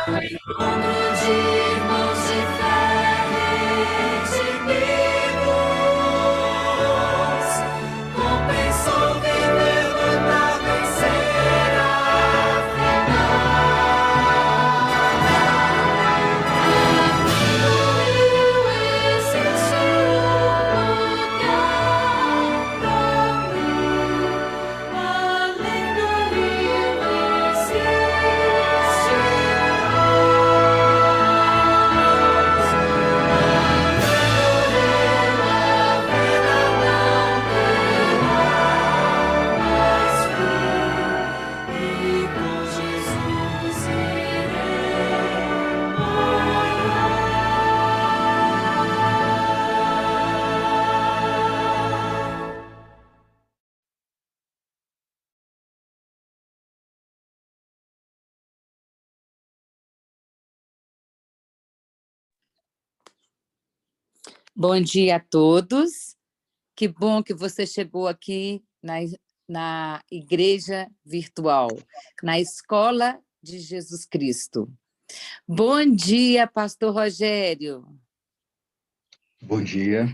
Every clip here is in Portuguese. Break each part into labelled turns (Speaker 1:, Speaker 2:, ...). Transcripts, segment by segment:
Speaker 1: Mundo de irmãos de fé redimidos, compensou viver na vencer esse é seu lugar pra mim, além do rio
Speaker 2: Bom dia a todos. Que bom que você chegou aqui na igreja virtual, na Escola de Jesus Cristo. Bom dia, pastor Rogério.
Speaker 3: Bom dia.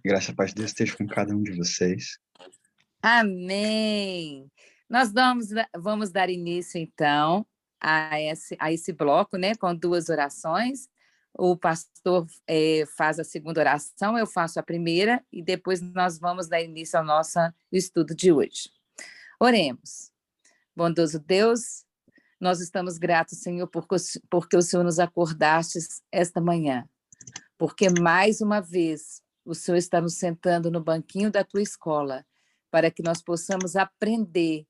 Speaker 3: Graça e paz de Deus esteja com cada um de vocês.
Speaker 2: Amém. Nós vamos dar início, então, a esse bloco, né, com 2 orações. O pastor faz a segunda oração, eu faço a primeira, e depois nós vamos dar início ao nosso estudo de hoje. Oremos. Bondoso Deus, nós estamos gratos, Senhor, porque o Senhor nos acordaste esta manhã, porque mais uma vez o Senhor está nos sentando no banquinho da tua escola, para que nós possamos aprender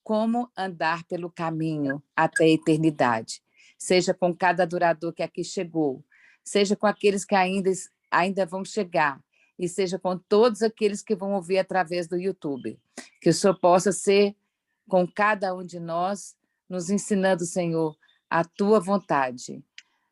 Speaker 2: como andar pelo caminho até a eternidade, seja com cada adorador que aqui chegou, seja com aqueles que ainda vão chegar, e seja com todos aqueles que vão ouvir através do YouTube. Que o Senhor possa ser com cada um de nós, nos ensinando, Senhor, a tua vontade.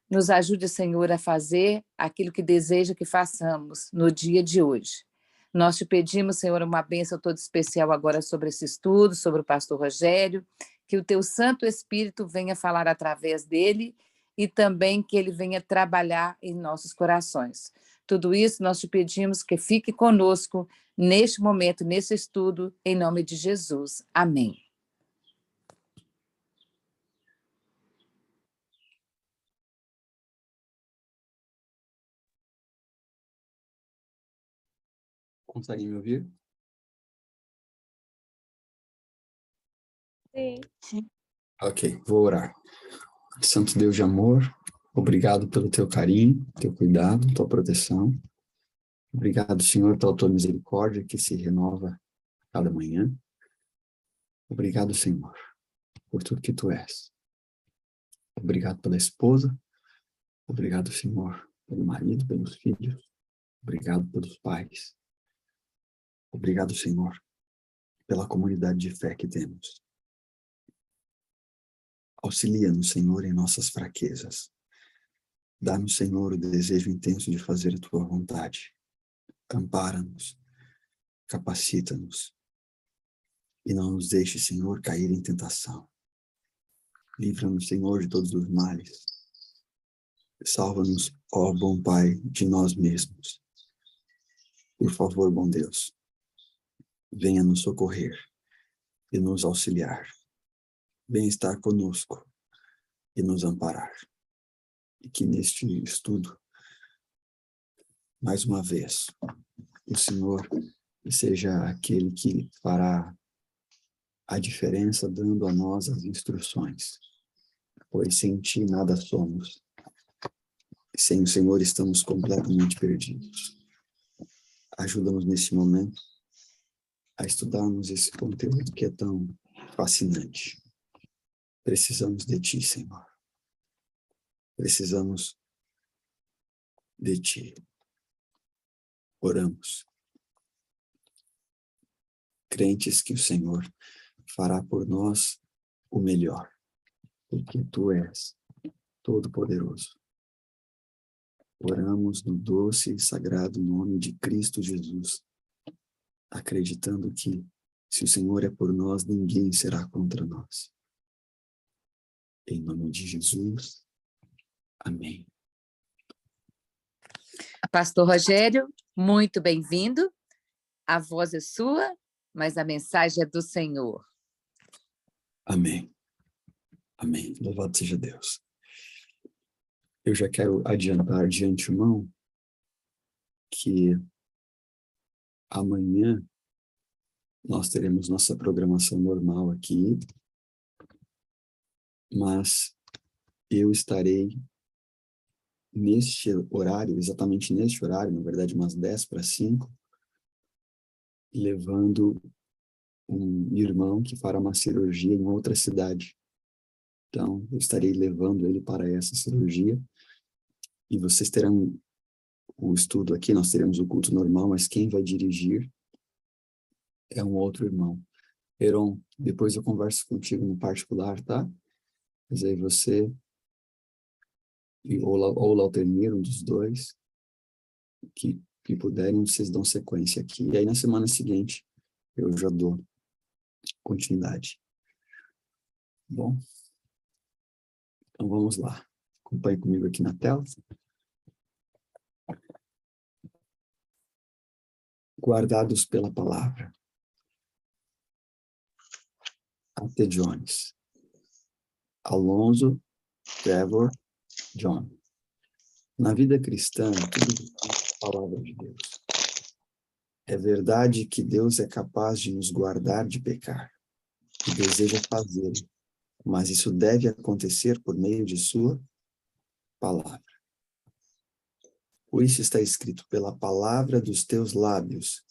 Speaker 2: Nos ajude, Senhor, a fazer aquilo que deseja que façamos no dia de hoje. Nós te pedimos, Senhor, uma bênção toda especial agora sobre esse estudo, sobre o pastor Rogério, que o teu Santo Espírito venha falar através dele e também que ele venha trabalhar em nossos corações. Tudo isso nós te pedimos que fique conosco neste momento, nesse estudo, em nome de Jesus. Amém.
Speaker 3: Conseguem me ouvir?
Speaker 4: Sim.
Speaker 3: Ok, vou orar. Santo Deus de amor, obrigado pelo teu carinho, teu cuidado, tua proteção. Obrigado, Senhor, pela tua misericórdia que se renova a cada manhã. Obrigado, Senhor, por tudo que tu és. Obrigado pela esposa. Obrigado, Senhor, pelo marido, pelos filhos. Obrigado pelos pais. Obrigado, Senhor, pela comunidade de fé que temos. Auxilia-nos, Senhor, em nossas fraquezas. Dá-nos, Senhor, o desejo intenso de fazer a tua vontade. Ampara-nos, capacita-nos e não nos deixe, Senhor, cair em tentação. Livra-nos, Senhor, de todos os males. Salva-nos, ó bom Pai, de nós mesmos. Por favor, bom Deus, venha nos socorrer e nos auxiliar. Venha estar conosco e nos amparar. E que neste estudo, mais uma vez, o Senhor seja aquele que fará a diferença, dando a nós as instruções. Pois sem ti nada somos. Sem o Senhor estamos completamente perdidos. Ajuda-nos nesse momento a estudarmos esse conteúdo que é tão fascinante. Precisamos de ti, Senhor. Precisamos de ti. Oramos. Crentes que o Senhor fará por nós o melhor, porque tu és todo-poderoso. Oramos no doce e sagrado nome de Cristo Jesus, acreditando que, se o Senhor é por nós, ninguém será contra nós. Em nome de Jesus, Amém.
Speaker 2: Pastor Rogério, muito bem-vindo. A voz é sua, mas a mensagem é do Senhor.
Speaker 3: Amém. Amém. Louvado seja Deus. Eu já quero adiantar de antemão que amanhã nós teremos nossa programação normal aqui, mas eu estarei neste horário, exatamente neste horário, na verdade umas 10:45, levando um irmão que fará uma cirurgia em outra cidade. Então, eu estarei levando ele para essa cirurgia e vocês terão o estudo aqui, nós teremos o culto normal, mas quem vai dirigir é um outro irmão. Heron, depois eu converso contigo no particular, tá? Mas aí você, ou o Lautemir, um dos dois, que puderem, vocês dão sequência aqui. E aí na semana seguinte, eu já dou continuidade. Bom? Então vamos lá. Acompanhe comigo aqui na tela. Guardados pela palavra. A.T. Jones. Alonso, Trevor, John. Na vida cristã, tudo depende da palavra de Deus. É verdade que Deus é capaz de nos guardar de pecar e deseja fazê-lo, mas isso deve acontecer por meio de sua palavra. Por isso está escrito, pela palavra dos teus lábios,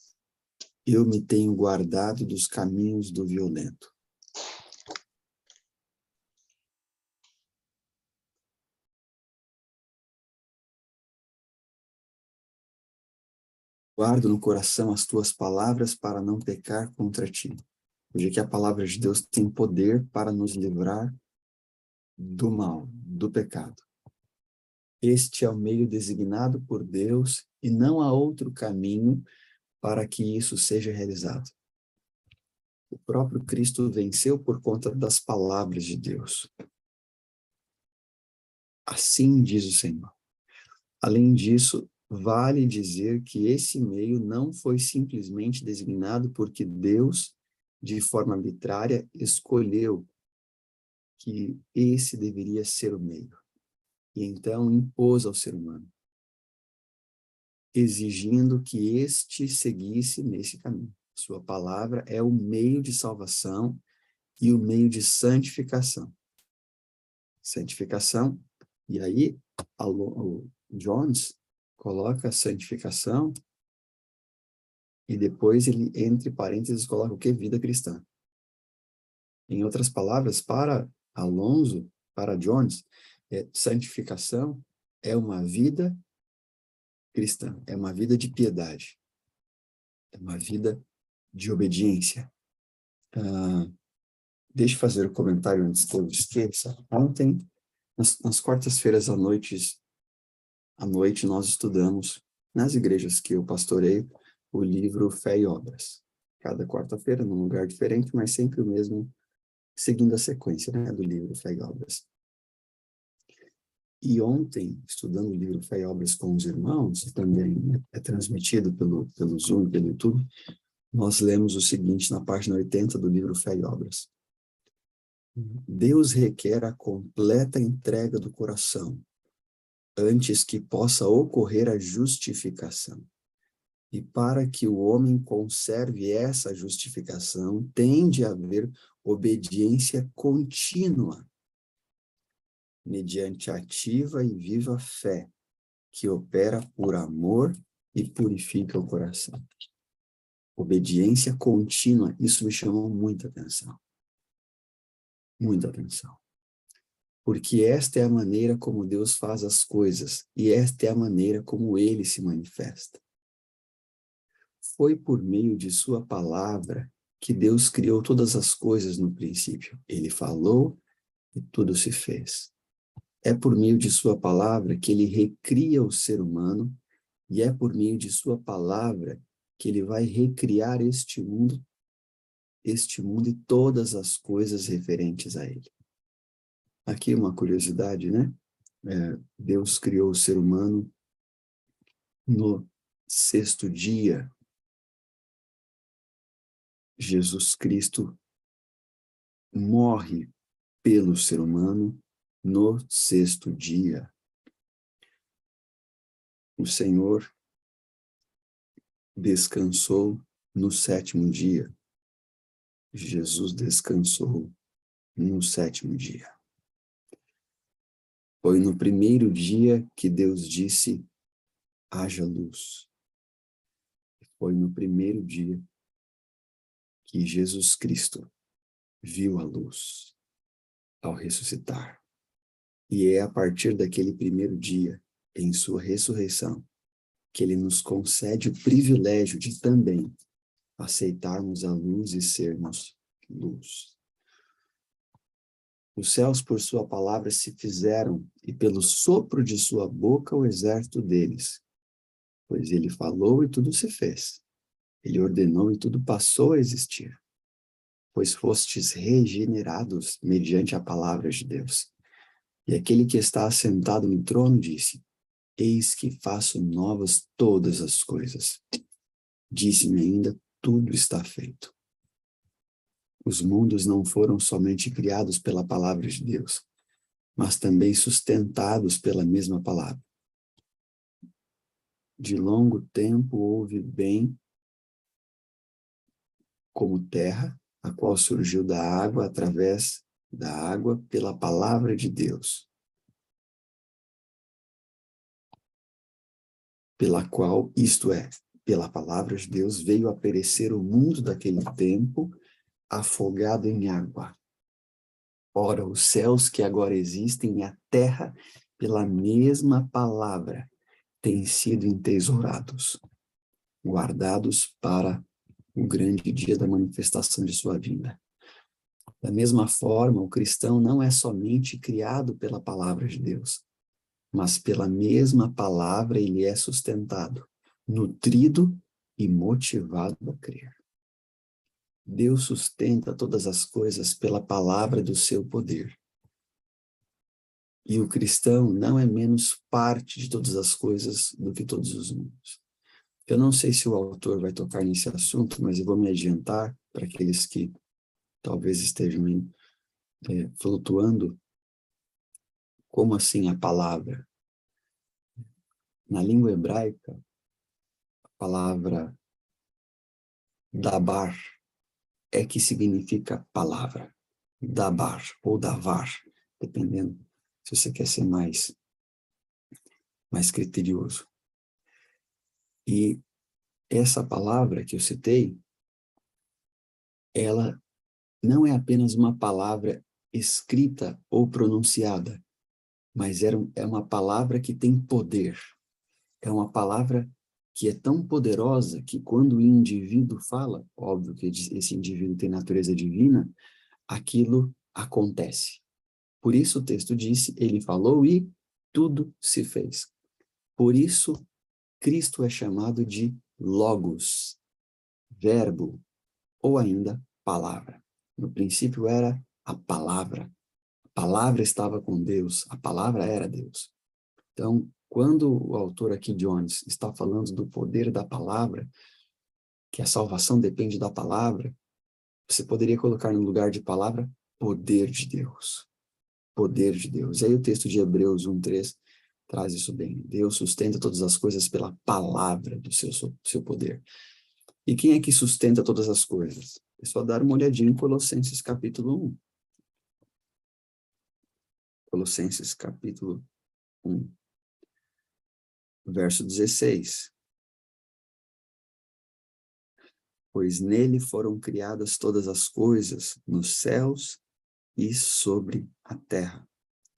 Speaker 3: eu me tenho guardado dos caminhos do violento. Guardo no coração as tuas palavras para não pecar contra ti. Hoje que a palavra de Deus tem poder para nos livrar do mal, do pecado. Este é o meio designado por Deus e não há outro caminho para que isso seja realizado. O próprio Cristo venceu por conta das palavras de Deus. Assim diz o Senhor. Além disso, vale dizer que esse meio não foi simplesmente designado porque Deus, de forma arbitrária, escolheu que esse deveria ser o meio. E então impôs ao ser humano, exigindo que este seguisse nesse caminho. Sua palavra é o meio de salvação e o meio de santificação. Santificação, e aí o Jones coloca santificação e depois ele, entre parênteses, coloca o que? Vida cristã. Em outras palavras, para Alonso, para Jones, santificação é uma vida cristã, é uma vida de piedade, é uma vida de obediência. Deixa eu fazer o comentário antes que eu esqueça. Ontem, nas quartas-feiras à noite, nós estudamos, nas igrejas que eu pastoreio, o livro Fé e Obras. Cada quarta-feira, num lugar diferente, mas sempre o mesmo, seguindo a sequência, né, do livro Fé e Obras. E ontem, estudando o livro Fé e Obras com os irmãos, também é transmitido pelo Zoom, pelo YouTube, nós lemos o seguinte na página 80 do livro Fé e Obras. Deus requer a completa entrega do coração, antes que possa ocorrer a justificação. E para que o homem conserve essa justificação, tem de haver obediência contínua, mediante ativa e viva fé, que opera por amor e purifica o coração. Obediência contínua, isso me chamou muita atenção. Muita atenção. Porque esta é a maneira como Deus faz as coisas, e esta é a maneira como Ele se manifesta. Foi por meio de sua palavra que Deus criou todas as coisas no princípio. Ele falou e tudo se fez. É por meio de sua palavra que Ele recria o ser humano, e é por meio de sua palavra que Ele vai recriar este mundo e todas as coisas referentes a Ele. Aqui uma curiosidade, né? Deus criou o ser humano no sexto dia. Jesus Cristo morre pelo ser humano no sexto dia. O Senhor descansou no sétimo dia. Jesus descansou no sétimo dia. Foi no primeiro dia que Deus disse: haja luz. Foi no primeiro dia que Jesus Cristo viu a luz ao ressuscitar. E é a partir daquele primeiro dia, em sua ressurreição, que ele nos concede o privilégio de também aceitarmos a luz e sermos luz. Os céus por sua palavra se fizeram, e pelo sopro de sua boca o exército deles. Pois ele falou e tudo se fez. Ele ordenou e tudo passou a existir. Pois fostes regenerados mediante a palavra de Deus. E aquele que está assentado no trono disse: eis que faço novas todas as coisas. Disse-me ainda: tudo está feito. Os mundos não foram somente criados pela palavra de Deus, mas também sustentados pela mesma palavra. De longo tempo houve bem como terra, a qual surgiu da água, através da água, pela palavra de Deus, pela qual, isto é, pela palavra de Deus, veio a perecer o mundo daquele tempo, afogado em água. Ora, os céus que agora existem e a terra, pela mesma palavra, têm sido entesourados, guardados para o grande dia da manifestação de sua vinda. Da mesma forma, o cristão não é somente criado pela palavra de Deus, mas pela mesma palavra ele é sustentado, nutrido e motivado a crer. Deus sustenta todas as coisas pela palavra do seu poder. E o cristão não é menos parte de todas as coisas do que todos os mundos. Eu não sei se o autor vai tocar nesse assunto, mas eu vou me adiantar para aqueles que talvez estejam flutuando. Como assim a palavra? Na língua hebraica, a palavra dabar é que significa palavra. Dabar ou davar, dependendo se você quer ser mais criterioso. E essa palavra que eu citei, ela não é apenas uma palavra escrita ou pronunciada, mas é uma palavra que tem poder. É uma palavra que é tão poderosa que quando o indivíduo fala, óbvio que esse indivíduo tem natureza divina, aquilo acontece. Por isso o texto disse: ele falou e tudo se fez. Por isso Cristo é chamado de Logos, verbo, ou ainda palavra. No princípio era a palavra estava com Deus, a palavra era Deus. Então, quando o autor aqui, Jones, está falando do poder da palavra, que a salvação depende da palavra, você poderia colocar no lugar de palavra, poder de Deus. Poder de Deus. E aí o texto de Hebreus 1:3 traz isso bem. Deus sustenta todas as coisas pela palavra do seu poder. E quem é que sustenta todas as coisas? É só dar uma olhadinha em Colossenses capítulo 1. Colossenses capítulo 1. Verso 16. Pois nele foram criadas todas as coisas, nos céus e sobre a terra,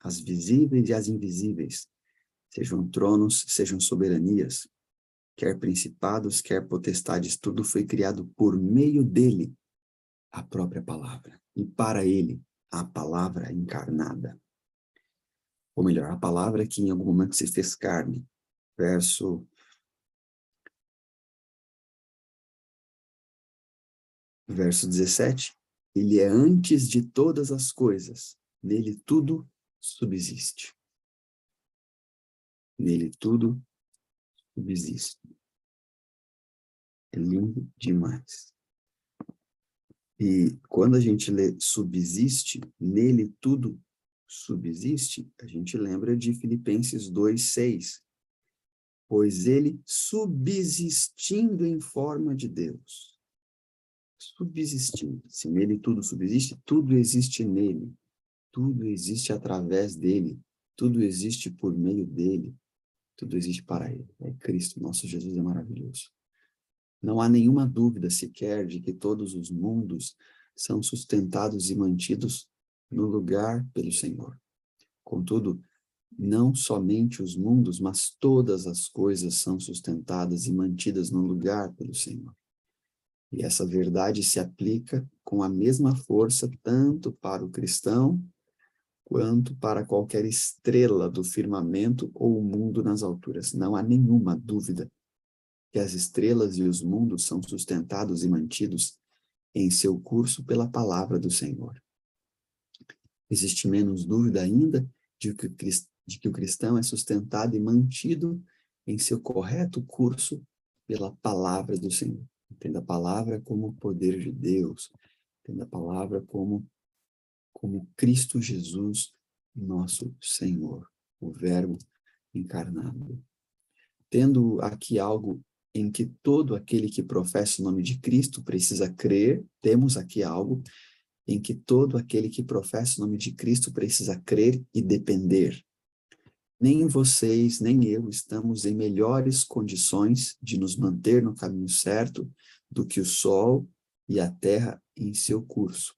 Speaker 3: as visíveis e as invisíveis, sejam tronos, sejam soberanias, quer principados, quer potestades, tudo foi criado por meio dele, a própria palavra, e para ele, a palavra encarnada. Ou melhor, a palavra que em algum momento se fez carne. Verso 17, ele é antes de todas as coisas, nele tudo subsiste. Nele tudo subsiste. É lindo demais. E quando a gente lê subsiste, nele tudo subsiste, a gente lembra de Filipenses 2:6. Pois ele, subsistindo em forma de Deus. Subsistindo. Se nele tudo subsiste, tudo existe nele. Tudo existe através dele. Tudo existe por meio dele. Tudo existe para ele. É Cristo, nosso Jesus é maravilhoso. Não há nenhuma dúvida sequer de que todos os mundos são sustentados e mantidos no lugar pelo Senhor. Contudo, não somente os mundos, mas todas as coisas são sustentadas e mantidas no lugar pelo Senhor. E essa verdade se aplica com a mesma força tanto para o cristão quanto para qualquer estrela do firmamento ou o mundo nas alturas. Não há nenhuma dúvida que as estrelas e os mundos são sustentados e mantidos em seu curso pela palavra do Senhor. Existe menos dúvida ainda de que o cristão é sustentado e mantido em seu correto curso pela palavra do Senhor. Entenda a palavra como o poder de Deus. Entenda a palavra como Cristo Jesus, nosso Senhor, o Verbo encarnado. Tendo aqui algo em que todo aquele que professa o nome de Cristo precisa crer, temos aqui algo em que todo aquele que professa o nome de Cristo precisa crer e depender. Nem vocês, nem eu estamos em melhores condições de nos manter no caminho certo do que o sol e a terra em seu curso.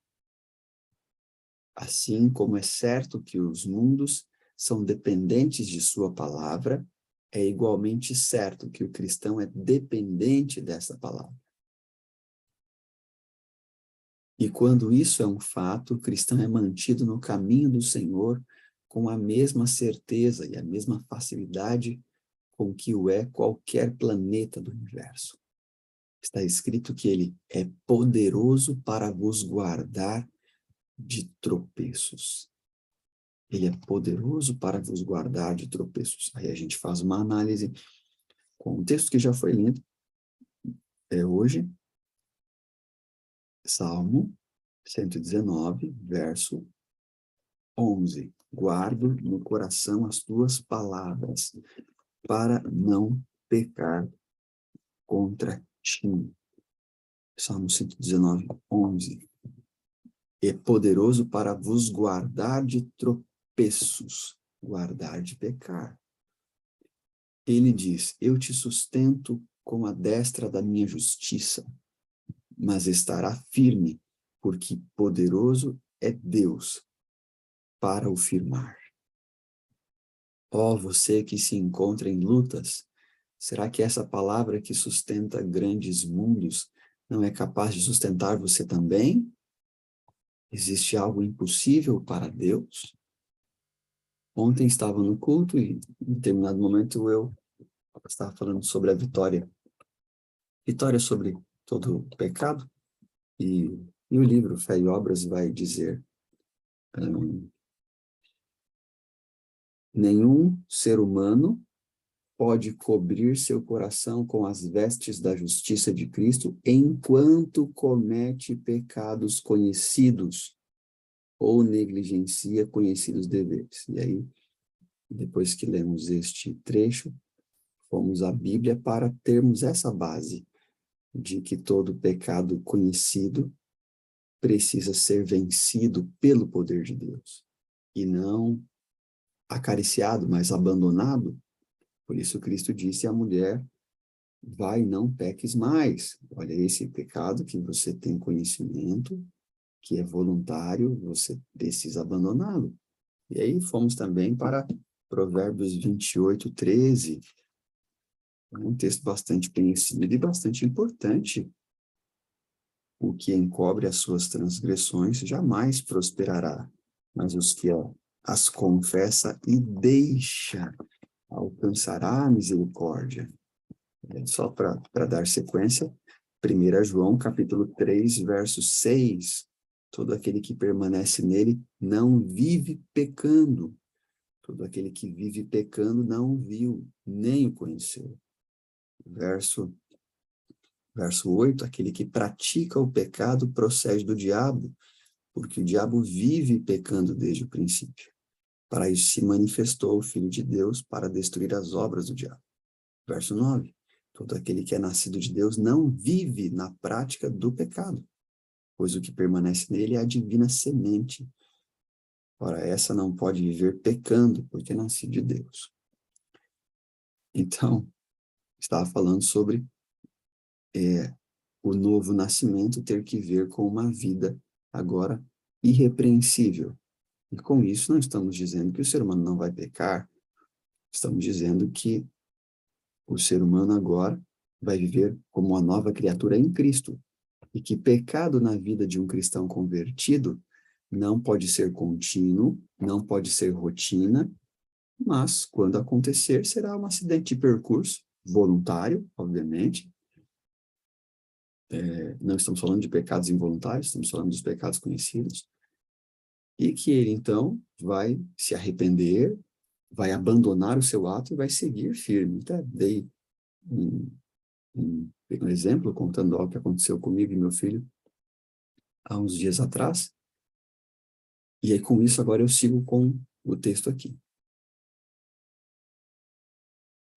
Speaker 3: Assim como é certo que os mundos são dependentes de sua palavra, é igualmente certo que o cristão é dependente dessa palavra. E quando isso é um fato, o cristão é mantido no caminho do Senhor com a mesma certeza e a mesma facilidade com que o é qualquer planeta do universo. Está escrito que ele é poderoso para vos guardar de tropeços. Ele é poderoso para vos guardar de tropeços. Aí a gente faz uma análise com o texto que já foi lido hoje. Salmo 119, verso 11. Guardo no coração as tuas palavras, para não pecar contra ti. Salmo 119, 11. É poderoso para vos guardar de tropeços, guardar de pecar. Ele diz, eu te sustento com a destra da minha justiça, mas estará firme, porque poderoso é Deus para o firmar. Ó, você que se encontra em lutas, será que essa palavra que sustenta grandes mundos não é capaz de sustentar você também? Existe algo impossível para Deus? Ontem estava no culto e em determinado momento eu estava falando sobre a vitória. Vitória sobre todo o pecado. E o livro Fé e Obras vai dizer nenhum ser humano pode cobrir seu coração com as vestes da justiça de Cristo enquanto comete pecados conhecidos ou negligencia conhecidos deveres. E aí, depois que lemos este trecho, fomos à Bíblia para termos essa base de que todo pecado conhecido precisa ser vencido pelo poder de Deus e não acariciado, mas abandonado. Por isso Cristo disse à mulher, vai, não peques mais. Olha, esse pecado que você tem conhecimento, que é voluntário, você precisa abandoná-lo. E aí fomos também para Provérbios 28, 13. É um texto bastante conhecido e bastante importante. O que encobre as suas transgressões jamais prosperará, mas os que as confessa e deixa alcançará a misericórdia. Só para dar sequência, 1 João, capítulo 3, verso 6. Todo aquele que permanece nele não vive pecando. Todo aquele que vive pecando não o viu, nem o conheceu. Verso 8, aquele que pratica o pecado procede do diabo, porque o diabo vive pecando desde o princípio. Para isso se manifestou o Filho de Deus, para destruir as obras do diabo. Verso 9, todo aquele que é nascido de Deus não vive na prática do pecado, pois o que permanece nele é a divina semente. Ora, essa não pode viver pecando, porque é nascido de Deus. Então, estava falando sobre o novo nascimento ter que ver com uma vida agora irrepreensível. E com isso não estamos dizendo que o ser humano não vai pecar, estamos dizendo que o ser humano agora vai viver como uma nova criatura em Cristo, e que pecado na vida de um cristão convertido não pode ser contínuo, não pode ser rotina, mas quando acontecer será um acidente de percurso, voluntário, obviamente. Não estamos falando de pecados involuntários, estamos falando dos pecados conhecidos, e que ele então vai se arrepender, vai abandonar o seu ato e vai seguir firme. Até dei um exemplo contando algo que aconteceu comigo e meu filho há uns dias atrás, e aí com isso agora eu sigo com o texto aqui.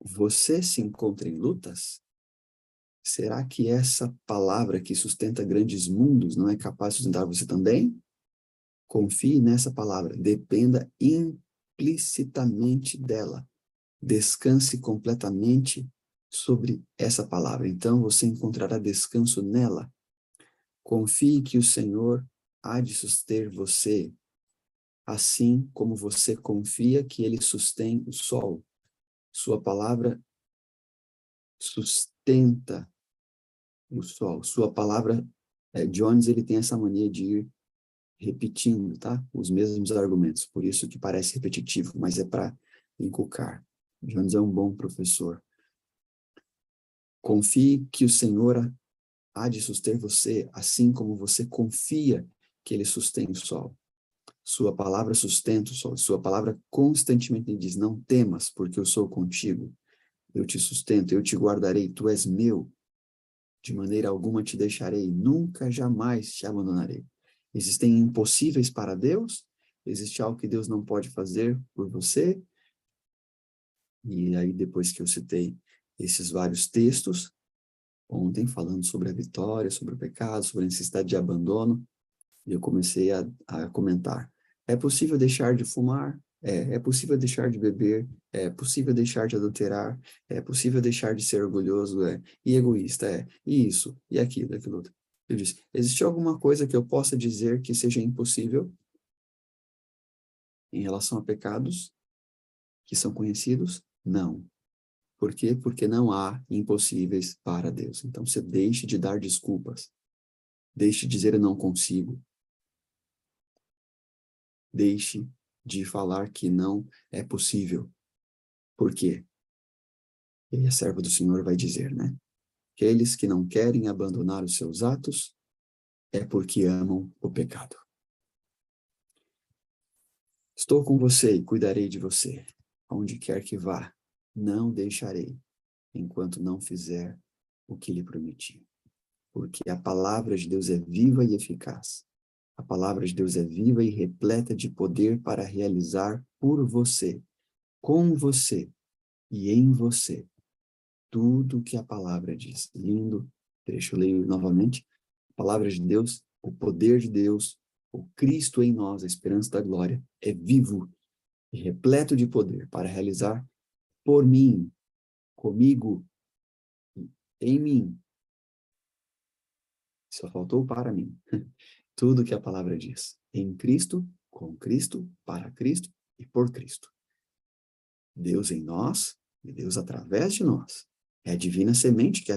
Speaker 3: Você se encontra em lutas? Será que essa palavra que sustenta grandes mundos não é capaz de sustentar você também? Confie nessa palavra, dependa implicitamente dela. Descanse completamente sobre essa palavra. Então você encontrará descanso nela. Confie que o Senhor há de suster você, assim como você confia que Ele sustém o sol. Sua palavra sustenta o sol. Sua palavra, Jones, ele tem essa mania de ir repetindo, tá? Os mesmos argumentos. Por isso que parece repetitivo, mas é para inculcar. Jones é um bom professor. Confie que o Senhor há de suster você, assim como você confia que Ele sustém o sol. Sua palavra sustenta o sol. Sua palavra constantemente diz, não temas, porque eu sou contigo. Eu te sustento, eu te guardarei, tu és meu. De maneira alguma te deixarei, nunca, jamais te abandonarei. Existem impossíveis para Deus? Existe algo que Deus não pode fazer por você? E aí, depois que eu citei esses vários textos, ontem falando sobre a vitória, sobre o pecado, sobre a necessidade de abandono, eu comecei a comentar. É possível deixar de fumar? É possível deixar de beber? É possível deixar de adulterar? É possível deixar de ser orgulhoso? E egoísta? E isso, e aquilo, aquilo outro. Eu disse, existe alguma coisa que eu possa dizer que seja impossível em relação a pecados que são conhecidos? Não. Por quê? Porque não há impossíveis para Deus. Então, você deixe de dar desculpas. Deixe de dizer eu não consigo. Deixe de falar que não é possível. Por quê? E a serva do Senhor vai dizer, né? Aqueles que não querem abandonar os seus atos é porque amam o pecado. Estou com você e cuidarei de você. Onde quer que vá, não deixarei, enquanto não fizer o que lhe prometi. Porque a palavra de Deus é viva e eficaz. A palavra de Deus é viva e repleta de poder para realizar por você, com você e em você tudo o que a palavra diz. Lindo trecho, leio novamente. A palavra de Deus, o poder de Deus, o Cristo em nós, a esperança da glória, é vivo e repleto de poder para realizar por mim, comigo, em mim. Só faltou para mim. Tudo que a palavra diz. Em Cristo, com Cristo, para Cristo e por Cristo. Deus em nós e Deus através de nós. É a divina semente que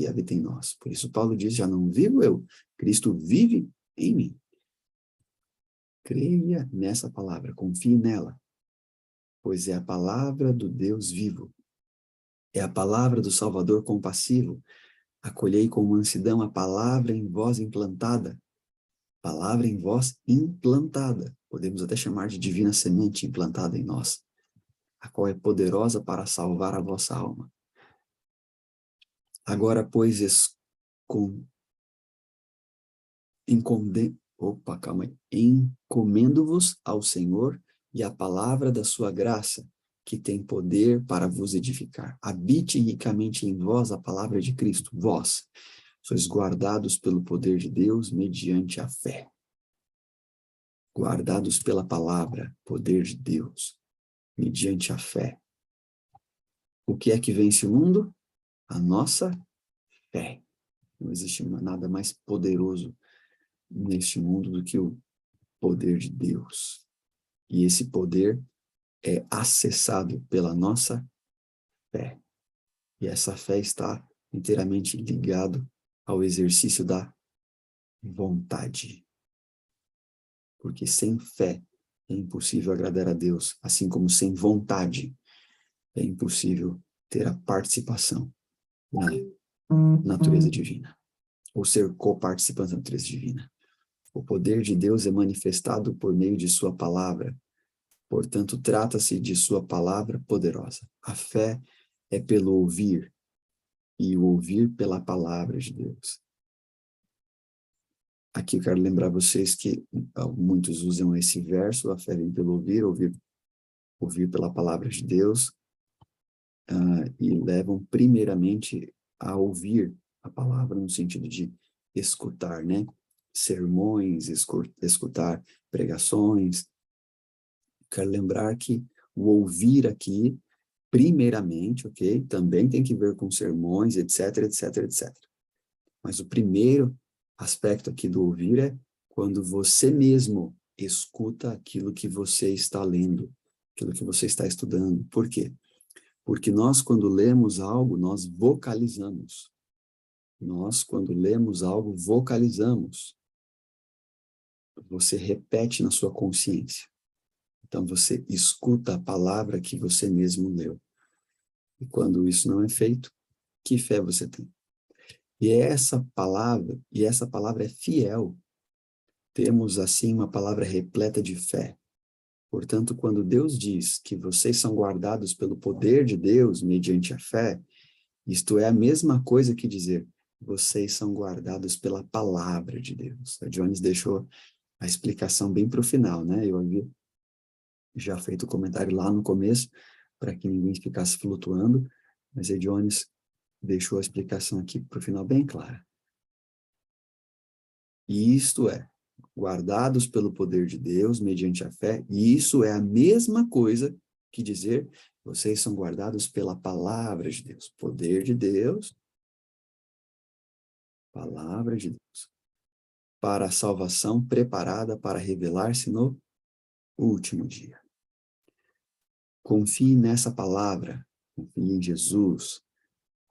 Speaker 3: habita em nós. Por isso Paulo diz, já não vivo eu, Cristo vive em mim. Creia nessa palavra, confie nela, pois é a palavra do Deus vivo. É a palavra do Salvador compassivo. Acolhei com mansidão a palavra em vós implantada. Palavra em vós implantada. Podemos até chamar de divina semente implantada em nós. a qual é poderosa para salvar a vossa alma. Agora, pois, encomendo-vos ao Senhor e à palavra da sua graça, que tem poder para vos edificar. Habite ricamente em vós a palavra de Cristo. Vós sois guardados pelo poder de Deus mediante a fé. Guardados pela palavra, poder de Deus, mediante a fé. O que é que vence o mundo? A nossa fé. Não existe nada mais poderoso neste mundo do que o poder de Deus. E esse poder é acessado pela nossa fé. E essa fé está inteiramente ligado ao exercício da vontade. Porque sem fé é impossível agradar a Deus, assim como sem vontade é impossível ter a participação na natureza divina, ou ser coparticipante da natureza divina. O poder de Deus é manifestado por meio de sua palavra. Portanto, trata-se de sua palavra poderosa. A fé é pelo ouvir, e o ouvir pela palavra de Deus. Aqui eu quero lembrar vocês que muitos usam esse verso, a fé vem pelo ouvir pela palavra de Deus, e levam primeiramente a ouvir a palavra no sentido de escutar, né? Sermões, escutar pregações. Quero lembrar que o ouvir aqui, primeiramente, ok? Também tem que ver com sermões, etc, etc, etc. Mas o primeiro aspecto aqui do ouvir é quando você mesmo escuta aquilo que você está lendo, aquilo que você está estudando. Por quê? Porque nós, quando lemos algo, nós vocalizamos. Nós, quando lemos algo, vocalizamos. Você repete na sua consciência. Então, você escuta a palavra que você mesmo leu. E quando isso não é feito, que fé você tem? E essa palavra é fiel. Temos, assim, uma palavra repleta de fé. Portanto, quando Deus diz que vocês são guardados pelo poder de Deus mediante a fé, isto é a mesma coisa que dizer, vocês são guardados pela palavra de Deus. A Jones deixou a explicação bem para o final, né? Eu havia já feito o comentário lá no começo, para que ninguém ficasse flutuando, mas a Jones deixou a explicação aqui para o final bem clara. E isto é, guardados pelo poder de Deus, mediante a fé, e isso é a mesma coisa que dizer, vocês são guardados pela palavra de Deus. Poder de Deus, palavra de Deus, para a salvação preparada para revelar-se no último dia. Confie nessa palavra, confie em Jesus,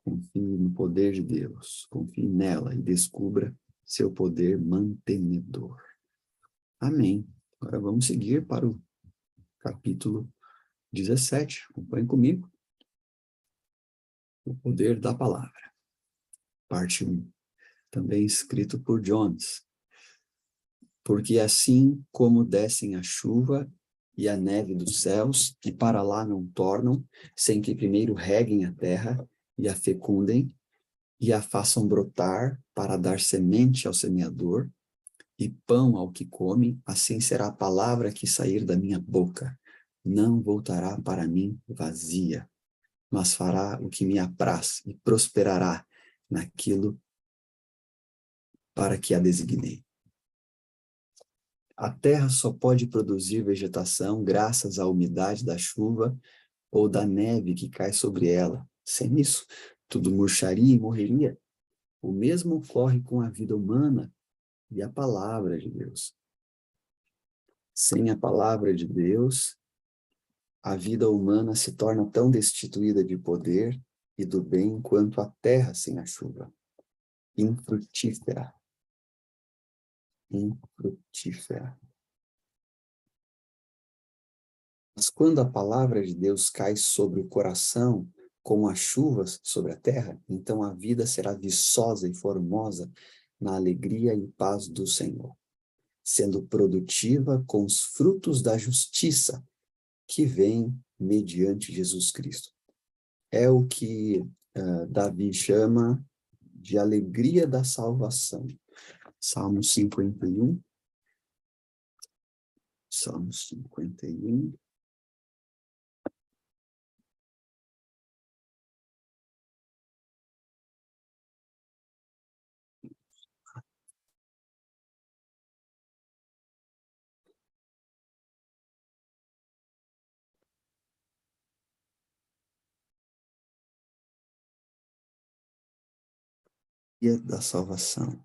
Speaker 3: confie no poder de Deus, confie nela e descubra seu poder mantenedor. Amém. Agora vamos seguir para o capítulo 17. Acompanhe comigo. O poder da palavra. Parte 1. Também escrito por Jones. Porque assim como descem a chuva e a neve dos céus, que para lá não tornam, sem que primeiro reguem a terra e a fecundem, e a façam brotar para dar semente ao semeador, e pão ao que come, assim será a palavra que sair da minha boca. Não voltará para mim vazia, mas fará o que me apraz e prosperará naquilo para que a designei. A terra só pode produzir vegetação graças à umidade da chuva ou da neve que cai sobre ela. Sem isso, tudo murcharia e morreria. O mesmo ocorre com a vida humana e a palavra de Deus. Sem a palavra de Deus, a vida humana se torna tão destituída de poder e do bem quanto a terra sem a chuva. Infrutífera. Infrutífera. Mas quando a palavra de Deus cai sobre o coração, como as chuvas sobre a terra, então a vida será viçosa e formosa na alegria e paz do Senhor, sendo produtiva com os frutos da justiça que vem mediante Jesus Cristo. É o que Davi chama de alegria da salvação. Salmo 51. Salmo 51. Dia da salvação.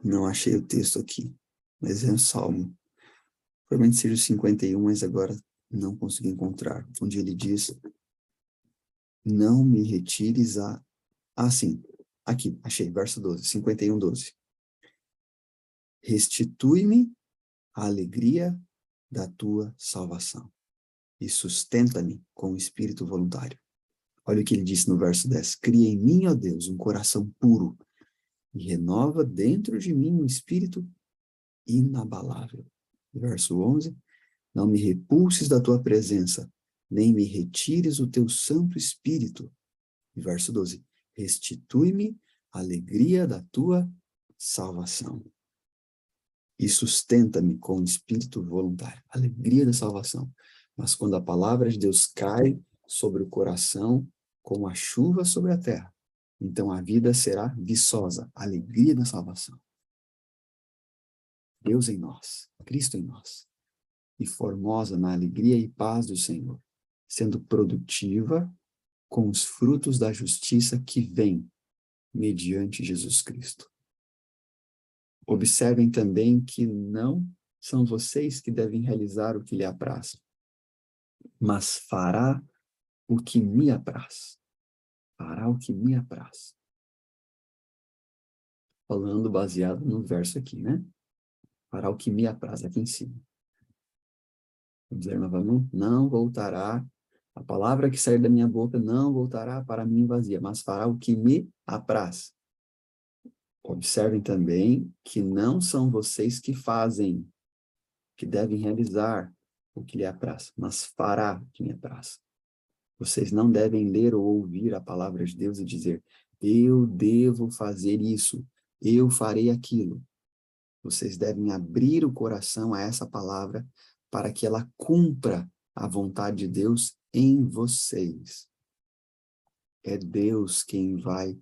Speaker 3: Não achei o texto aqui, mas é um salmo. Provavelmente seja o 51, mas agora não consegui encontrar. Onde ele diz, não me retires a... Ah, sim, aqui, achei, verso 12, 51, 12. Restitui-me a alegria da tua salvação e sustenta-me com o espírito voluntário. Olha o que ele disse no verso 10. Cria em mim, ó Deus, um coração puro e renova dentro de mim um espírito inabalável. Verso 11. Não me repulses da tua presença, nem me retires o teu santo espírito. E verso 12. Restitui-me a alegria da tua salvação e sustenta-me com o espírito voluntário. Alegria da salvação. Mas quando a palavra de Deus cai sobre o coração, como a chuva sobre a terra, então a vida será viçosa, alegria da salvação. Deus em nós, Cristo em nós, e formosa na alegria e paz do Senhor, sendo produtiva com os frutos da justiça que vem mediante Jesus Cristo. Observem também que não são vocês que devem realizar o que lhe apraz, mas fará o que me apraz. Fará o que me apraz. Falando baseado no verso aqui, né? Fará o que me apraz, aqui em cima. Vamos dizer novamente, não voltará, a palavra que sair da minha boca não voltará para mim vazia, mas fará o que me apraz. Observem também que não são vocês que fazem, que devem realizar o que lhe apraz, mas fará o que me apraz. Vocês não devem ler ou ouvir a palavra de Deus e dizer, eu devo fazer isso, eu farei aquilo. Vocês devem abrir o coração a essa palavra para que ela cumpra a vontade de Deus em vocês. É Deus quem vai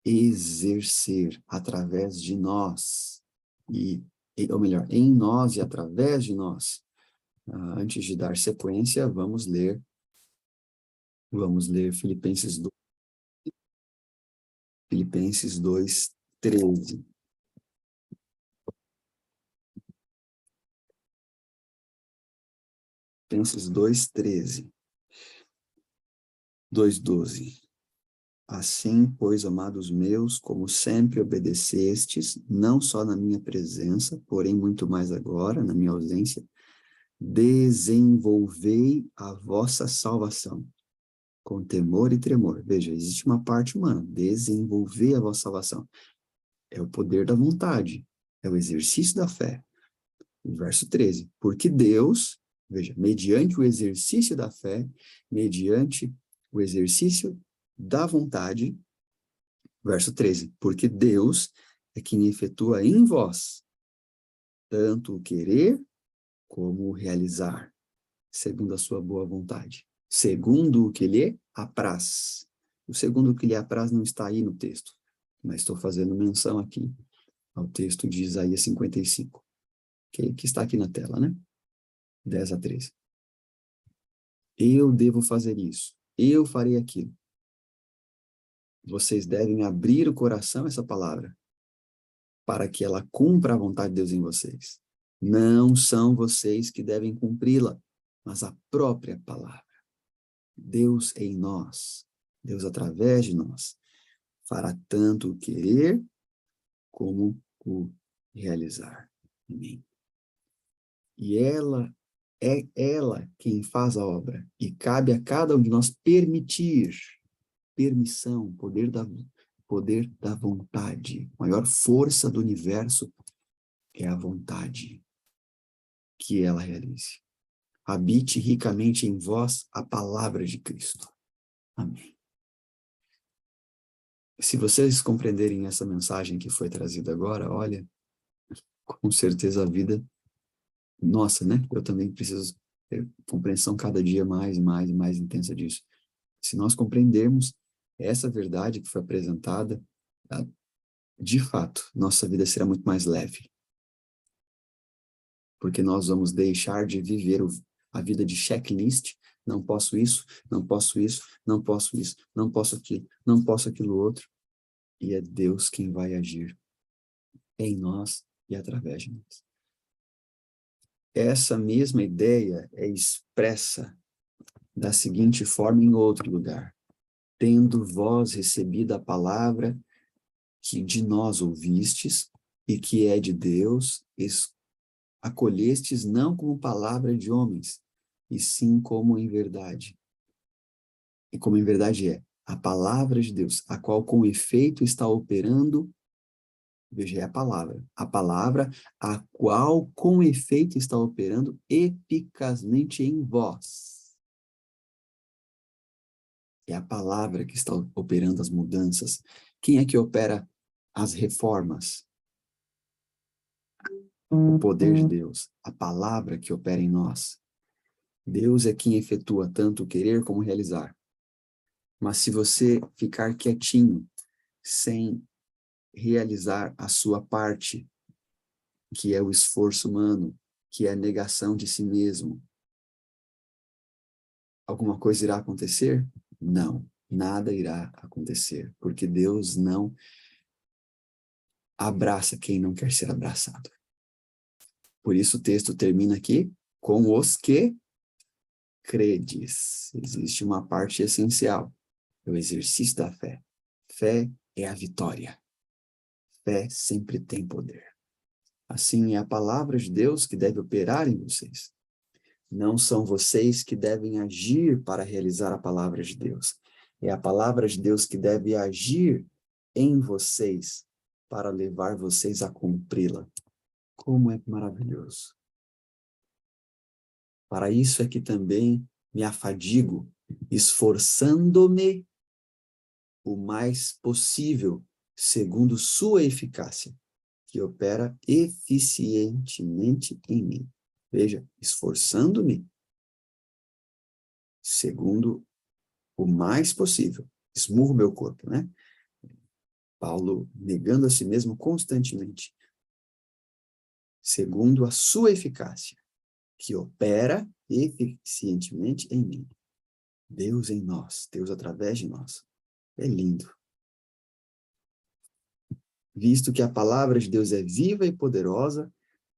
Speaker 3: exercer através de nós, ou melhor, em nós e através de nós. Antes de dar sequência, vamos ler Filipenses 2, Filipenses 2, 13. Filipenses 2, 13. 2, 12. Assim, pois, amados meus, como sempre obedecestes, não só na minha presença, porém muito mais agora, na minha ausência, desenvolvei a vossa salvação com temor e tremor. Veja, existe uma parte humana, desenvolver a vossa salvação. É o poder da vontade, é o exercício da fé. O verso 13, porque Deus, veja, mediante o exercício da fé, mediante o exercício da vontade, verso 13, porque Deus é quem efetua em vós tanto o querer como o realizar, segundo a sua boa vontade, segundo o que lhe apraz. O segundo o que lhe apraz não está aí no texto, mas estou fazendo menção aqui ao texto de Isaías 55, que está aqui na tela, né? 10 a 13. Eu devo fazer isso, eu farei aquilo. Vocês devem abrir o coração a essa palavra, para que ela cumpra a vontade de Deus em vocês. Não são vocês que devem cumpri-la, mas a própria palavra. Deus em nós, Deus através de nós, fará tanto o querer como o realizar. Amém. E ela quem faz a obra, e cabe a cada um de nós permitir, permissão, poder poder da vontade. A maior força do universo é a vontade que ela realize. Habite ricamente em vós a palavra de Cristo. Amém. Se vocês compreenderem essa mensagem que foi trazida agora, olha, com certeza a vida, nossa, né? Eu também preciso ter compreensão cada dia mais e mais e mais intensa disso. Se nós compreendermos essa verdade que foi apresentada, de fato, nossa vida será muito mais leve. Porque nós vamos deixar de viver a vida de checklist. Não posso isso, não posso isso, não posso isso, não posso aquilo, não posso aquilo outro. E é Deus quem vai agir em nós e através de nós. Essa mesma ideia é expressa da seguinte forma em outro lugar. Tendo vós recebido a palavra que de nós ouvistes e que é de Deus, acolhestes não como palavra de homens, e sim como em verdade. E como em verdade é a palavra de Deus, a qual com efeito está operando, veja, é a palavra a qual com efeito está operando eficazmente em vós. É a palavra que está operando as mudanças. Quem é que opera as reformas? O poder de Deus, a palavra que opera em nós. Deus é quem efetua tanto o querer como o realizar. Mas se você ficar quietinho, sem realizar a sua parte, que é o esforço humano, que é a negação de si mesmo, alguma coisa irá acontecer? Não, nada irá acontecer, porque Deus não abraça quem não quer ser abraçado. Por isso o texto termina aqui com os que credes. Existe uma parte essencial, é o exercício da fé. Fé é a vitória. Fé sempre tem poder. Assim é a palavra de Deus que deve operar em vocês. Não são vocês que devem agir para realizar a palavra de Deus. É a palavra de Deus que deve agir em vocês para levar vocês a cumpri-la. Como é maravilhoso. Para isso é que também me afadigo, esforçando-me o mais possível, segundo sua eficácia, que opera eficientemente em mim. Veja, esforçando-me, segundo o mais possível. Esmurro meu corpo, né? Paulo negando a si mesmo constantemente. Segundo a sua eficácia, que opera eficientemente em mim. Deus em nós, Deus através de nós. É lindo. Visto que a palavra de Deus é viva e poderosa,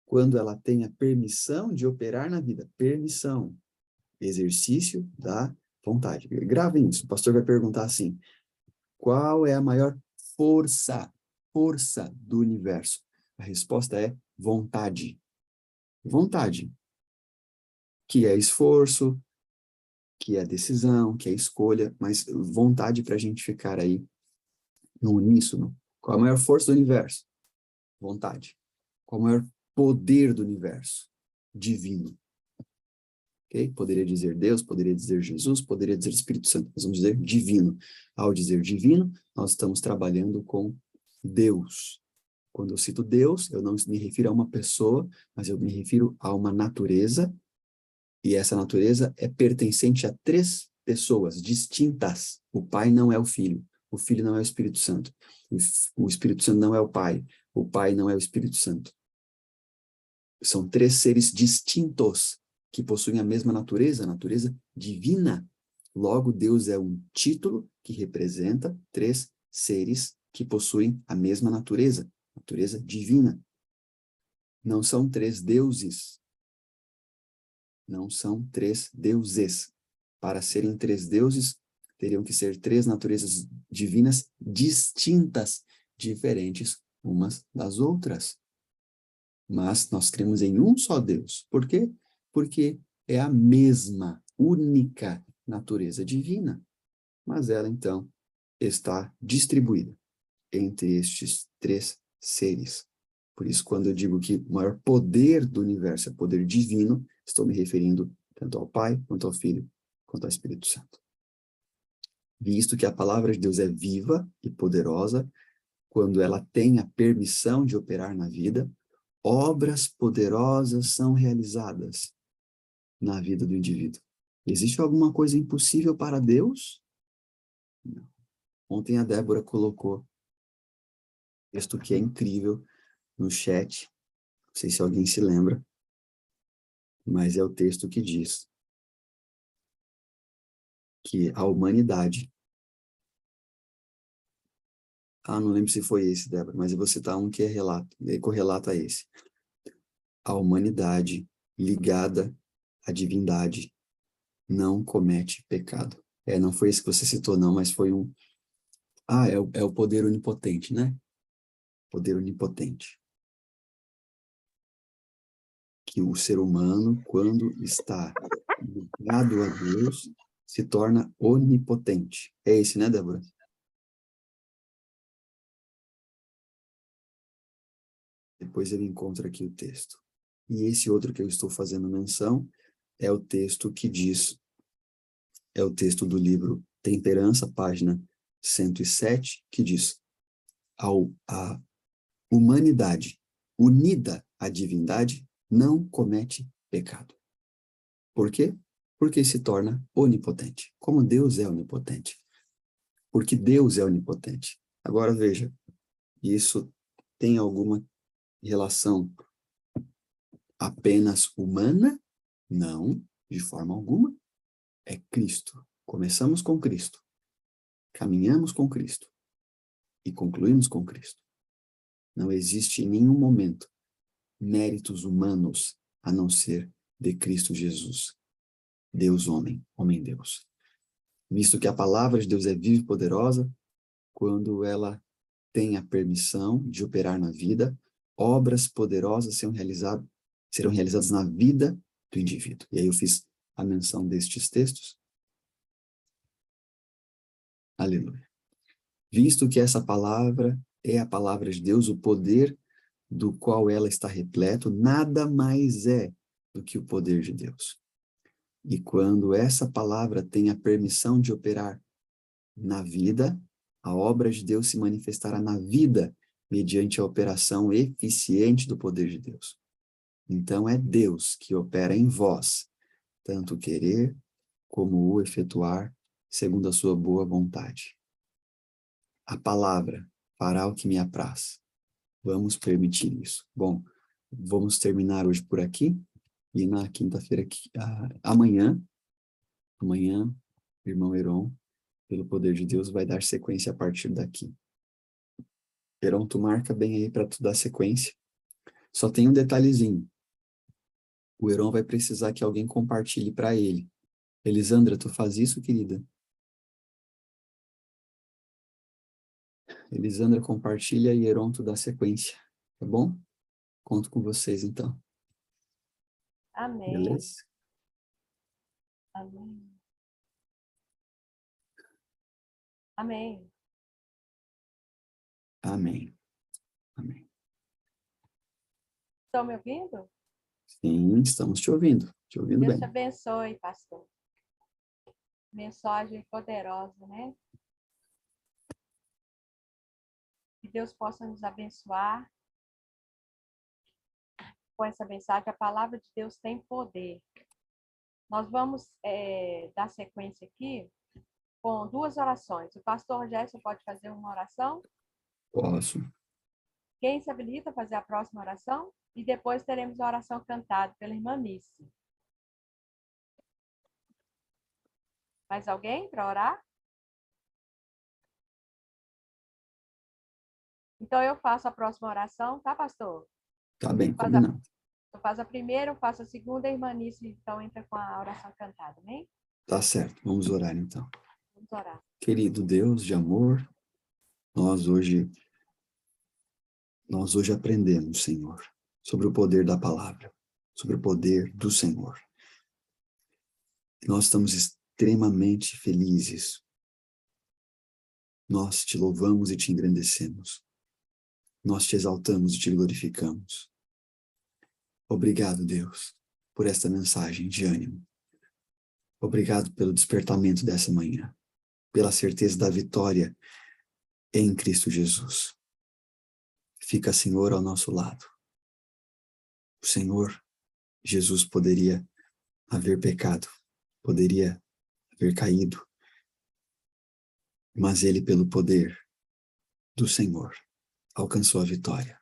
Speaker 3: quando ela tem a permissão de operar na vida. Permissão. Exercício da vontade. Gravem isso. O pastor vai perguntar assim, qual é a maior força do universo? A resposta é vontade. Vontade. Que é esforço, que é decisão, que é escolha, mas vontade para a gente ficar aí no uníssono. Qual a maior força do universo? Vontade. Qual o maior poder do universo? Divino. Okay? Poderia dizer Deus, poderia dizer Jesus, poderia dizer Espírito Santo. Nós vamos dizer divino. Ao dizer divino, nós estamos trabalhando com Deus. Quando eu cito Deus, eu não me refiro a uma pessoa, mas eu me refiro a uma natureza, e essa natureza é pertencente a 3 pessoas distintas. O Pai não é o Filho não é o Espírito Santo, o Espírito Santo não é o Pai não é o Espírito Santo. São 3 seres distintos que possuem a mesma natureza, a natureza divina. Logo, Deus é um título que representa 3 seres que possuem a mesma natureza divina. Não são 3 deuses. Não são 3 deuses. Para serem 3 deuses, teriam que ser 3 naturezas divinas distintas, diferentes umas das outras. Mas nós cremos em um só Deus. Por quê? Porque é a mesma, única natureza divina. Mas ela, então, está distribuída. entre estes três seres. Por isso, quando eu digo que o maior poder do universo é poder divino, estou me referindo tanto ao Pai, quanto ao Filho, quanto ao Espírito Santo. Visto que a palavra de Deus é viva e poderosa, quando ela tem a permissão de operar na vida, obras poderosas são realizadas na vida do indivíduo. Existe alguma coisa impossível para Deus? Não. Ontem a Débora colocou um texto que é incrível no chat. Não sei se alguém se lembra, mas é o texto que diz que a humanidade... não lembro se foi esse, Débora, mas eu vou citar um que é correlato a esse. A humanidade ligada à divindade não comete pecado. Não foi esse que você citou, não, mas foi um... é o poder onipotente, né? Poder onipotente. Que o ser humano, quando está ligado a Deus, se torna onipotente. É esse, né, Débora? Depois ele encontra aqui o texto. E esse outro que eu estou fazendo menção é o texto que diz, é o texto do livro Temperança, página 107, que diz: a humanidade unida à divindade não comete pecado. Por quê? Porque se torna onipotente. Como Deus é onipotente. Porque Deus é onipotente. Agora veja, isso tem alguma relação apenas humana? Não, de forma alguma. É Cristo. Começamos com Cristo. Caminhamos com Cristo. E concluímos com Cristo. Não existe em nenhum momento méritos humanos a não ser de Cristo Jesus. Deus homem, homem Deus. Visto que a palavra de Deus é viva e poderosa, quando ela tem a permissão de operar na vida, obras poderosas serão realizadas na vida do indivíduo. E aí eu fiz a menção destes textos. Aleluia. Visto que essa palavra é a palavra de Deus, o poder do qual ela está repleto, nada mais é do que o poder de Deus. E quando essa palavra tem a permissão de operar na vida, a obra de Deus se manifestará na vida mediante a operação eficiente do poder de Deus. Então é Deus que opera em vós, tanto o querer como o efetuar, segundo a sua boa vontade. A palavra fará o que me apraz. Vamos permitir isso. Bom, vamos terminar hoje por aqui. E na quinta-feira, amanhã, o irmão Heron, pelo poder de Deus, vai dar sequência a partir daqui. Heron, tu marca bem aí para tu dar sequência. Só tem um detalhezinho. O Heron vai precisar que alguém compartilhe para ele. Elisandra, tu faz isso, querida? Elisandra compartilha e Heron tu dá sequência. Tá bom? Conto com vocês, então.
Speaker 4: Amém.
Speaker 3: Beleza?
Speaker 4: Amém. Amém.
Speaker 3: Amém. Amém.
Speaker 4: Estão me ouvindo?
Speaker 3: Sim, estamos te ouvindo. Te ouvindo
Speaker 4: Deus te
Speaker 3: bem.
Speaker 4: abençoe, pastor. Mensagem poderosa, né? Que Deus possa nos abençoar com essa mensagem. A palavra de Deus tem poder. Nós vamos dar sequência aqui com 2 orações. O pastor Gerson pode fazer uma oração?
Speaker 3: Posso.
Speaker 4: Quem se habilita a fazer a próxima oração? E depois teremos a oração cantada pela irmã Nice. Mais alguém para orar? Então, eu faço a próxima oração, tá, pastor?
Speaker 3: Tá bem,
Speaker 4: Faz
Speaker 3: combinado.
Speaker 4: Eu faço a primeira, eu faço a segunda, e a irmã Nice, então, entra com a oração cantada, amém?
Speaker 3: Tá certo, vamos orar então.
Speaker 4: Vamos orar.
Speaker 3: Querido Deus de amor, nós hoje aprendemos, Senhor, sobre o poder da palavra, sobre o poder do Senhor. Nós estamos extremamente felizes. Nós te louvamos e te engrandecemos. Nós te exaltamos e te glorificamos. Obrigado, Deus, por esta mensagem de ânimo. Obrigado pelo despertamento dessa manhã, pela certeza da vitória em Cristo Jesus. Fica, Senhor, ao nosso lado. O Senhor, Jesus, poderia haver pecado, poderia haver caído, mas ele, pelo poder do Senhor, alcançou a vitória,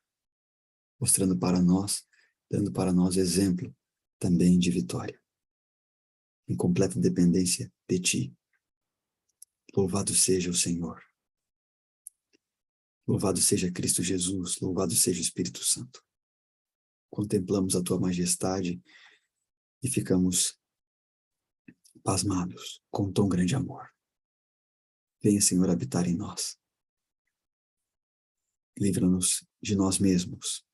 Speaker 3: mostrando para nós, dando para nós exemplo também de vitória, em completa dependência de Ti. Louvado seja o Senhor. Louvado seja Cristo Jesus, louvado seja o Espírito Santo. Contemplamos a Tua majestade e ficamos pasmados com tão grande amor. Venha, Senhor, habitar em nós. Livra-nos de nós mesmos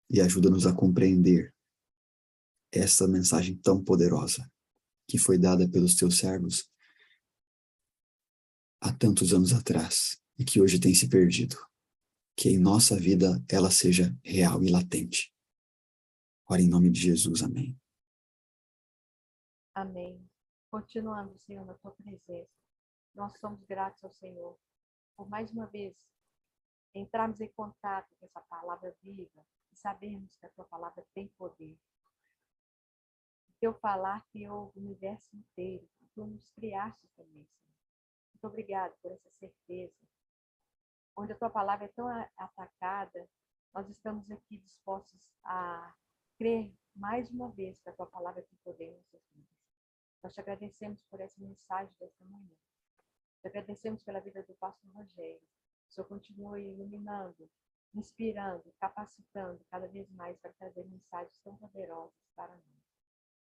Speaker 3: e ajuda-nos a compreender essa mensagem tão poderosa que foi dada pelos Teus servos há tantos anos atrás e que hoje tem se perdido. Que em nossa vida ela seja real e latente. Ora, em nome de Jesus, amém.
Speaker 4: Amém. Continuando, Senhor, na tua presença. Nós somos gratos ao Senhor por mais uma vez entrarmos em contato com essa palavra viva e sabermos que a tua palavra tem poder. O teu falar criou o universo inteiro, tu nos criaste também, Senhor. Muito obrigado por essa certeza. Onde a tua palavra é tão atacada, nós estamos aqui dispostos a crer mais uma vez que a tua palavra tem poder em nossas vidas. Nós te agradecemos por essa mensagem desta manhã. Te agradecemos pela vida do pastor Rogério. O Senhor continue iluminando, inspirando, capacitando cada vez mais para trazer mensagens tão poderosas para nós.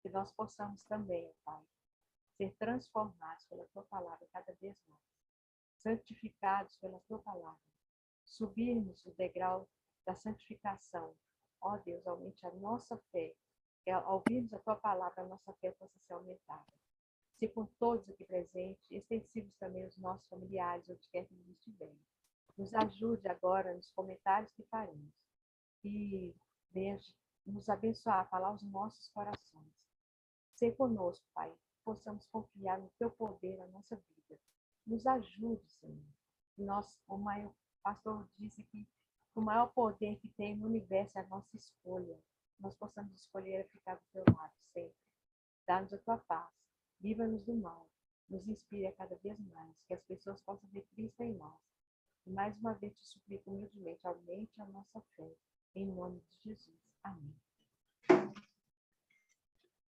Speaker 4: Que nós possamos também, Pai, ser transformados pela tua palavra cada vez mais. Santificados pela tua palavra. Subirmos o degrau da santificação. Ó Deus, aumente a nossa fé. Que ao ouvirmos a tua palavra, a nossa fé possa ser aumentada. Se com todos aqui presentes, extensivos também os nossos familiares, onde quer que eles estiverem. Nos ajude agora nos comentários que faremos. E venha nos abençoar, a falar aos nossos corações. Ser conosco, Pai, que possamos confiar no teu poder na nossa vida. Nos ajude, Senhor. O pastor disse que o maior poder que tem no universo é a nossa escolha. Nós possamos escolher ficar do teu lado sempre. Dá-nos a tua paz. Livra-nos do mal. Nos inspire a cada vez mais. Que as pessoas possam ver Cristo em nós. E mais uma vez te suplico humildemente, aumente a nossa fé. Em nome de Jesus. Amém.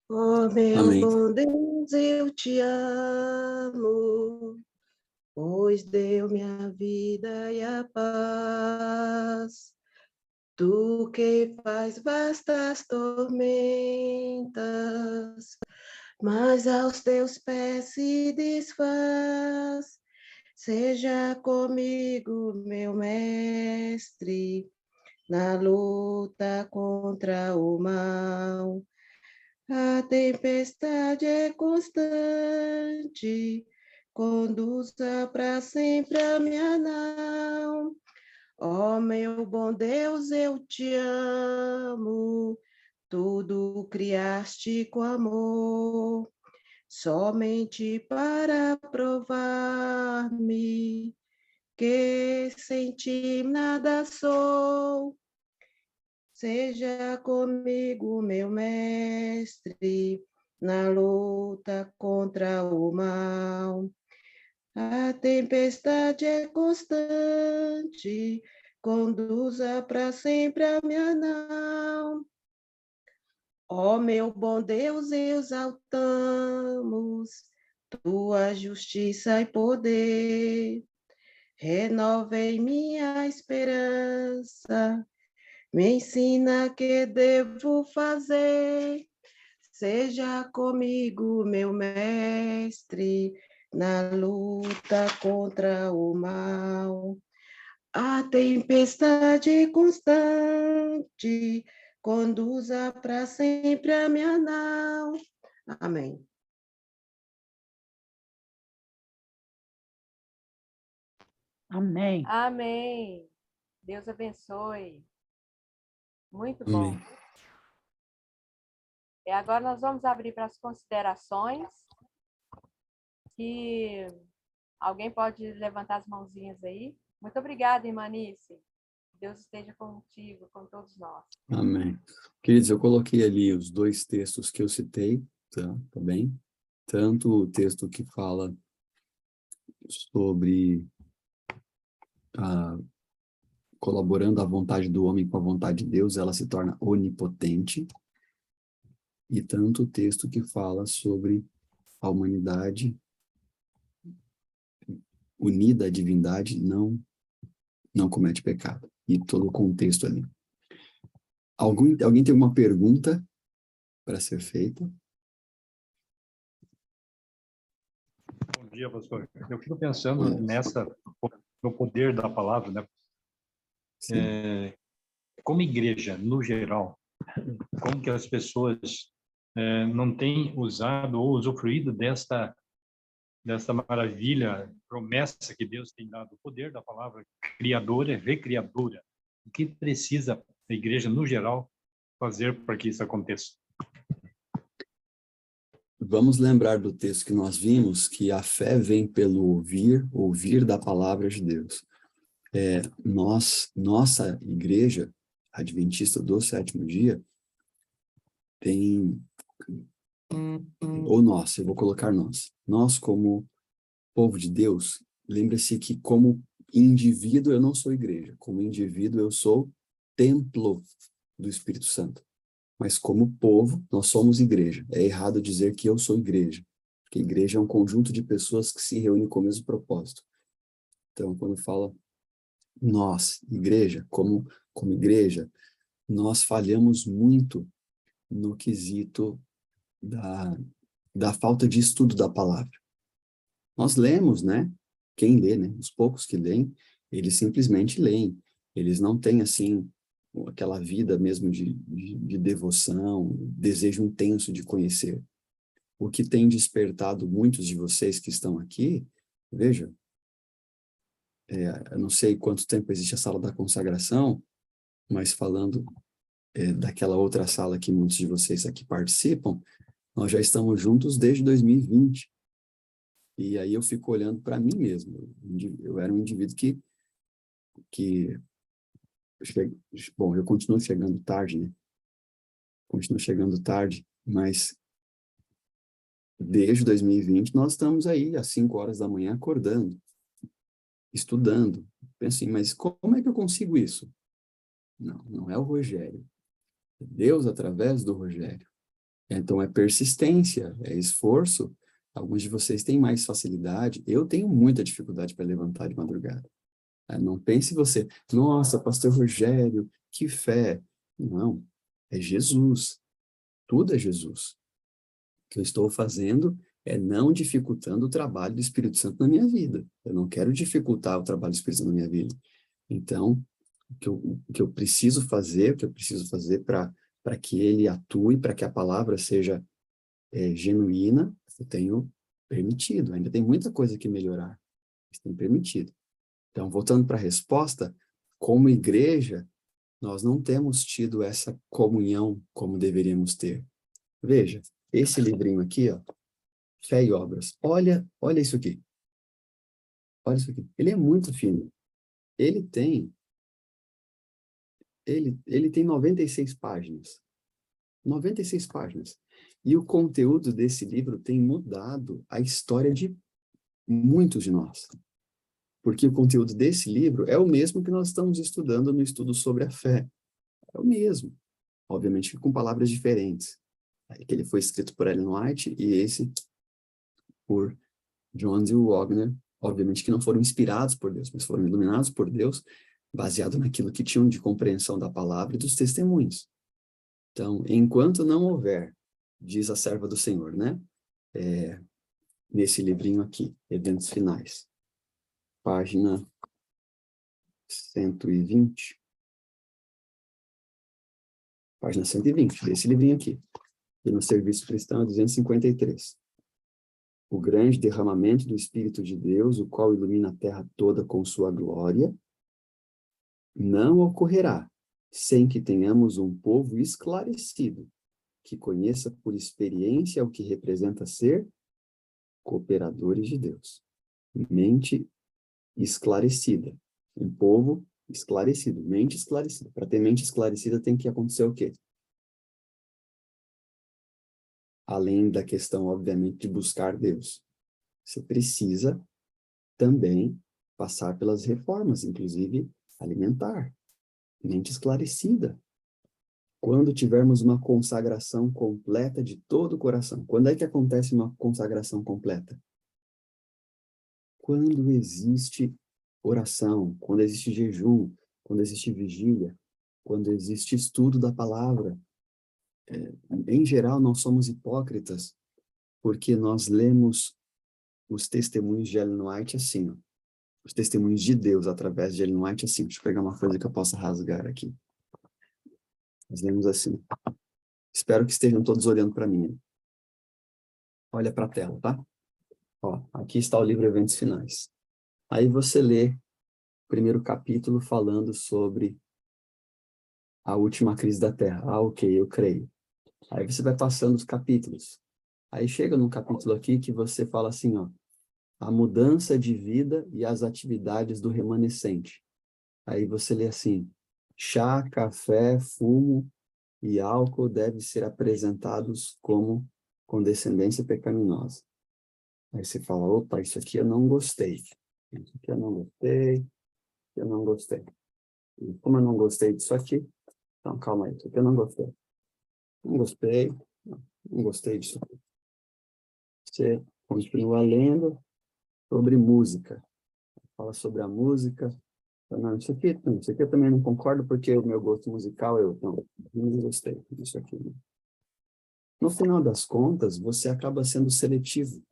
Speaker 5: Oh, meu
Speaker 3: Amém.
Speaker 5: bom Deus, eu te amo, pois deu-me a vida e a paz. Tu que faz vastas tormentas, mas aos teus pés se desfaz. Seja comigo, meu mestre, na luta contra o mal. A tempestade é constante, conduza para sempre a minha nau. Ó meu bom Deus, eu te amo, tudo criaste com amor, somente para provar-me que sem ti nada sou. Seja comigo, meu mestre, na luta contra o mal. A tempestade é constante, conduza para sempre a minha nau. Ó meu bom Deus, exaltamos tua justiça e poder. Renovei minha esperança, me ensina que devo fazer. Seja comigo, meu mestre, na luta contra o mal. A tempestade é constante, conduza para sempre a minha nau. Amém.
Speaker 6: Amém.
Speaker 4: Amém. Deus abençoe. Muito bom.
Speaker 3: Amém.
Speaker 4: E agora nós vamos abrir para as considerações. Que alguém pode levantar as mãozinhas aí. Muito obrigada, irmã Nice. Deus esteja contigo, com todos nós.
Speaker 3: Amém. Queridos, eu coloquei ali os 2 textos que eu citei, tá bem? Tanto o texto que fala sobre colaborando a vontade do homem com a vontade de Deus, ela se torna onipotente, e tanto o texto que fala sobre a humanidade unida à divindade não comete pecado. E todo o contexto ali. Alguém tem alguma pergunta para ser feita?
Speaker 7: Bom dia, pastor. Eu fico pensando no poder da palavra, né? Como igreja, no geral, como que as pessoas não têm usado ou usufruído desta maravilha, promessa que Deus tem dado, o poder da palavra criadora, recriadora. O que precisa a igreja, no geral, fazer para que isso aconteça?
Speaker 3: Vamos lembrar do texto que nós vimos, que a fé vem pelo ouvir da palavra de Deus. Nossa igreja adventista do 7º dia tem, ou nós, eu vou colocar nós como povo de Deus, lembre-se que como indivíduo eu não sou igreja, como indivíduo eu sou templo do Espírito Santo. Mas como povo, nós somos igreja. É errado dizer que eu sou igreja, porque igreja é um conjunto de pessoas que se reúnem com o mesmo propósito. Então, quando fala nós, igreja, como igreja, nós falhamos muito no quesito da falta de estudo da palavra. Nós lemos, né? Quem lê, né? Os poucos que leem, eles simplesmente leem. Eles não têm, assim, aquela vida mesmo de devoção, desejo intenso de conhecer. O que tem despertado muitos de vocês que estão aqui, veja, eu não sei quanto tempo existe a sala da consagração, mas falando daquela outra sala que muitos de vocês aqui participam, nós já estamos juntos desde 2020. E aí eu fico olhando para mim mesmo. Eu era um indivíduo que bom, eu continuo chegando tarde, né? Continuo chegando tarde, mas desde 2020 nós estamos aí às 5 horas da manhã acordando, estudando. Penso assim, mas como é que eu consigo isso? Não é o Rogério. É Deus através do Rogério. Então é persistência, é esforço. Alguns de vocês têm mais facilidade. Eu tenho muita dificuldade para levantar de madrugada. Não pense você, nossa, pastor Rogério, que fé. Não, é Jesus. Tudo é Jesus. O que eu estou fazendo é não dificultando o trabalho do Espírito Santo na minha vida. Eu não quero dificultar o trabalho do Espírito Santo na minha vida. Então, o que eu preciso fazer para que ele atue, para que a palavra seja genuína, eu tenho permitido. Ainda tem muita coisa que melhorar, mas tenho permitido. Então, voltando para a resposta, como igreja, nós não temos tido essa comunhão como deveríamos ter. Veja, esse livrinho aqui, ó, Fé e Obras. Olha isso aqui. Olha isso aqui. Ele é muito fino. Ele tem 96 páginas. 96 páginas. E o conteúdo desse livro tem mudado a história de muitos de nós. Porque o conteúdo desse livro é o mesmo que nós estamos estudando no estudo sobre a fé. É o mesmo. Obviamente com palavras diferentes. Que ele foi escrito por Ellen White e esse por John D. Wagner. Obviamente que não foram inspirados por Deus, mas foram iluminados por Deus, baseado naquilo que tinham de compreensão da palavra e dos testemunhos. Então, enquanto não houver, diz a serva do Senhor, né? Nesse livrinho aqui, Eventos Finais, página 120. Página 120, desse livrinho aqui. E no Serviço Cristão, 253. o grande derramamento do Espírito de Deus, o qual ilumina a terra toda com sua glória, não ocorrerá sem que tenhamos um povo esclarecido, que conheça por experiência o que representa ser cooperadores de Deus. Mente esclarecida. Um povo esclarecido, mente esclarecida. Para ter mente esclarecida tem que acontecer o quê? Além da questão, obviamente, de buscar Deus. Você precisa também passar pelas reformas, inclusive alimentar. Mente esclarecida. Quando tivermos uma consagração completa de todo o coração. Quando é que acontece uma consagração completa? Quando existe oração, quando existe jejum, quando existe vigília, quando existe estudo da palavra. Em geral, nós somos hipócritas, porque nós lemos os testemunhos de Ellen White assim, ó. Os testemunhos de Deus através de Ellen White assim. Deixa eu pegar uma coisa que eu possa rasgar aqui. Nós lemos assim. Espero que estejam todos olhando para mim. Olha para a tela, tá? Ó, aqui está o livro Eventos Finais. Aí você lê o primeiro capítulo falando sobre a última crise da Terra. Ah, ok, eu creio. Aí você vai passando os capítulos. Aí chega num capítulo aqui que você fala assim, ó, a mudança de vida e as atividades do remanescente. Aí você lê assim, chá, café, fumo e álcool devem ser apresentados como condescendência pecaminosa. Aí você fala, opa, isso aqui eu não gostei. Isso aqui eu não gostei, eu não gostei. E como eu não gostei disso aqui, então calma aí, isso aqui eu não gostei. Não gostei, não gostei disso aqui. Você continua lendo sobre música. Fala sobre a música. Não, isso aqui eu também não concordo porque o meu gosto musical eu não gostei disso aqui. Né? No final das contas, você acaba sendo seletivo.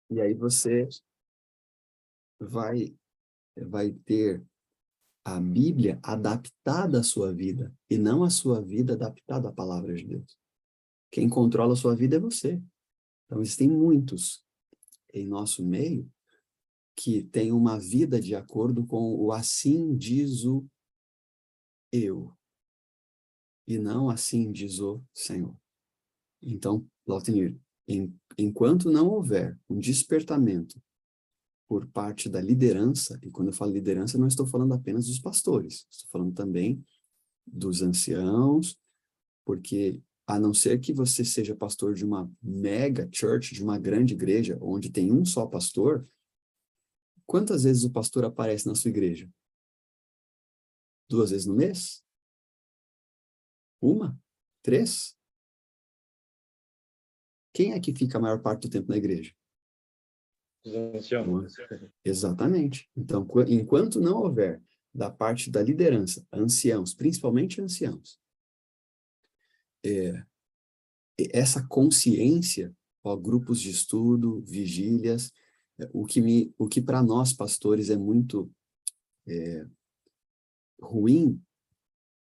Speaker 3: E aí você vai ter a Bíblia adaptada à sua vida e não a sua vida adaptada à palavra de Deus. Quem controla a sua vida é você. Então, existem muitos em nosso meio que têm uma vida de acordo com o assim diz o eu e não assim diz o Senhor. Então, Lautenir, enquanto não houver um despertamento por parte da liderança, e quando eu falo liderança, não estou falando apenas dos pastores, estou falando também dos anciãos, porque a não ser que você seja pastor de uma mega church, de uma grande igreja, onde tem um só pastor, quantas vezes o pastor aparece na sua igreja? 2 vezes no mês? 1? 3? Quem é que fica a maior parte do tempo na igreja?
Speaker 7: Os anciãos.
Speaker 3: Exatamente. Então, enquanto não houver da parte da liderança, anciãos, principalmente anciãos, essa consciência, ó, grupos de estudo, vigílias, o que para nós pastores é muito ruim,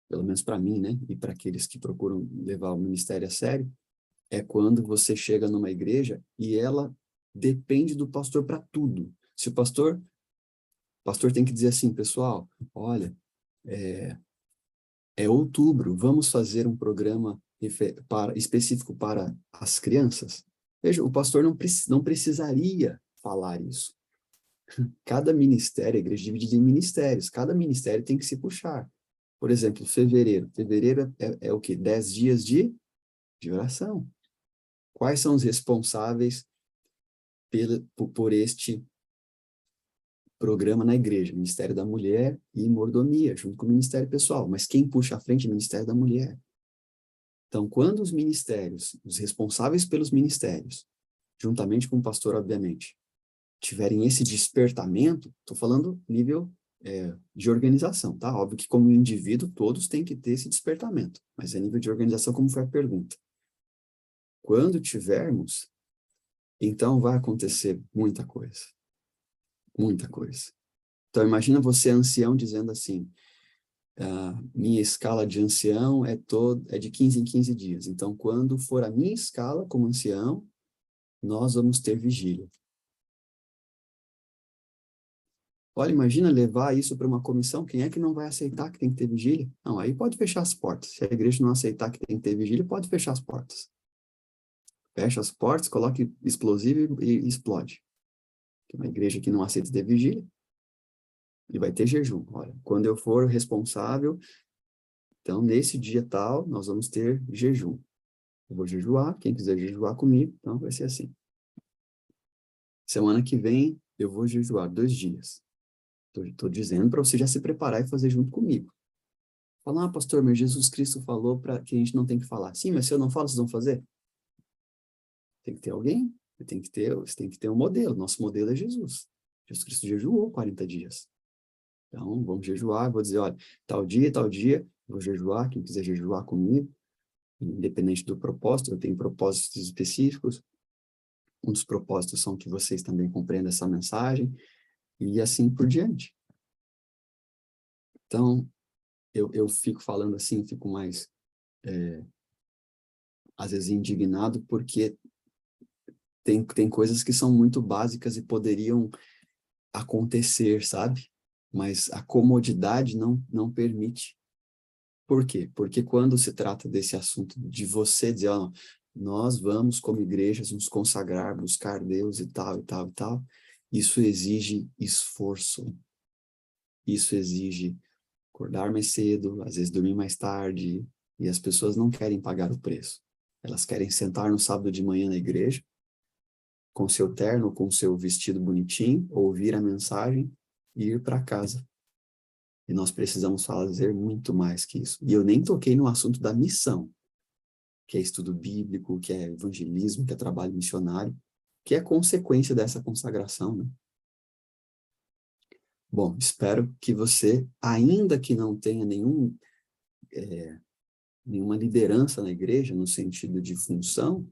Speaker 3: pelo menos para mim, né, e para aqueles que procuram levar o ministério a sério, é quando você chega numa igreja e ela depende do pastor para tudo. Se o pastor tem que dizer assim, pessoal, olha, é outubro, vamos fazer um programa específico para as crianças. Veja, o pastor não precisaria falar isso. Cada ministério, a igreja é dividida em ministérios, cada ministério tem que se puxar. Por exemplo, fevereiro. Fevereiro é o quê? 10 dias de oração. Quais são os responsáveis por este programa na igreja? Ministério da Mulher e Mordomia, junto com o Ministério Pessoal. Mas quem puxa à frente é o Ministério da Mulher. Então, quando os ministérios, os responsáveis pelos ministérios, juntamente com o pastor, obviamente, tiverem esse despertamento, estou falando nível de organização, tá? Óbvio que como indivíduo, todos têm que ter esse despertamento, mas é nível de organização, como foi a pergunta. Quando tivermos, então vai acontecer muita coisa. Muita coisa. Então, imagina você, ancião, dizendo assim, minha escala de ancião é de 15 em 15 dias. Então, quando for a minha escala como ancião, nós vamos ter vigília. Olha, imagina levar isso para uma comissão, quem é que não vai aceitar que tem que ter vigília? Não, aí pode fechar as portas. Se a igreja não aceitar que tem que ter vigília, pode fechar as portas. Fecha as portas, coloque explosivo e explode. Uma igreja que não aceita ter vigília, e vai ter jejum. Olha, quando eu for responsável, então nesse dia tal, nós vamos ter jejum. Eu vou jejuar, quem quiser jejuar comigo, então vai ser assim. Semana que vem, eu vou jejuar 2 dias. Estou dizendo para você já se preparar e fazer junto comigo. Falar, pastor, mas Jesus Cristo falou que a gente não tem que falar. Sim, mas se eu não falo, vocês vão fazer? Tem que ter alguém, você tem que ter um modelo. Nosso modelo é Jesus. Jesus Cristo jejuou 40 dias. Então, vamos jejuar, vou dizer, olha, tal dia, vou jejuar, quem quiser jejuar comigo, independente do propósito, eu tenho propósitos específicos. Um dos propósitos são que vocês também compreendam essa mensagem, e assim por diante. Então, eu fico falando assim, fico mais, às vezes, indignado, porque tem coisas que são muito básicas e poderiam acontecer, sabe? Mas a comodidade não permite. Por quê? Porque quando se trata desse assunto de você dizer, ó, nós vamos como igrejas nos consagrar, buscar Deus e tal, e tal, e tal, isso exige esforço. Isso exige acordar mais cedo, às vezes dormir mais tarde, e as pessoas não querem pagar o preço. Elas querem sentar no sábado de manhã na igreja, com seu terno, com seu vestido bonitinho, ouvir a mensagem e ir para casa. E nós precisamos fazer muito mais que isso. E eu nem toquei no assunto da missão, que é estudo bíblico, que é evangelismo, que é trabalho missionário, que é consequência dessa consagração, né? Bom, espero que você, ainda que não tenha nenhuma liderança na igreja, no sentido de função,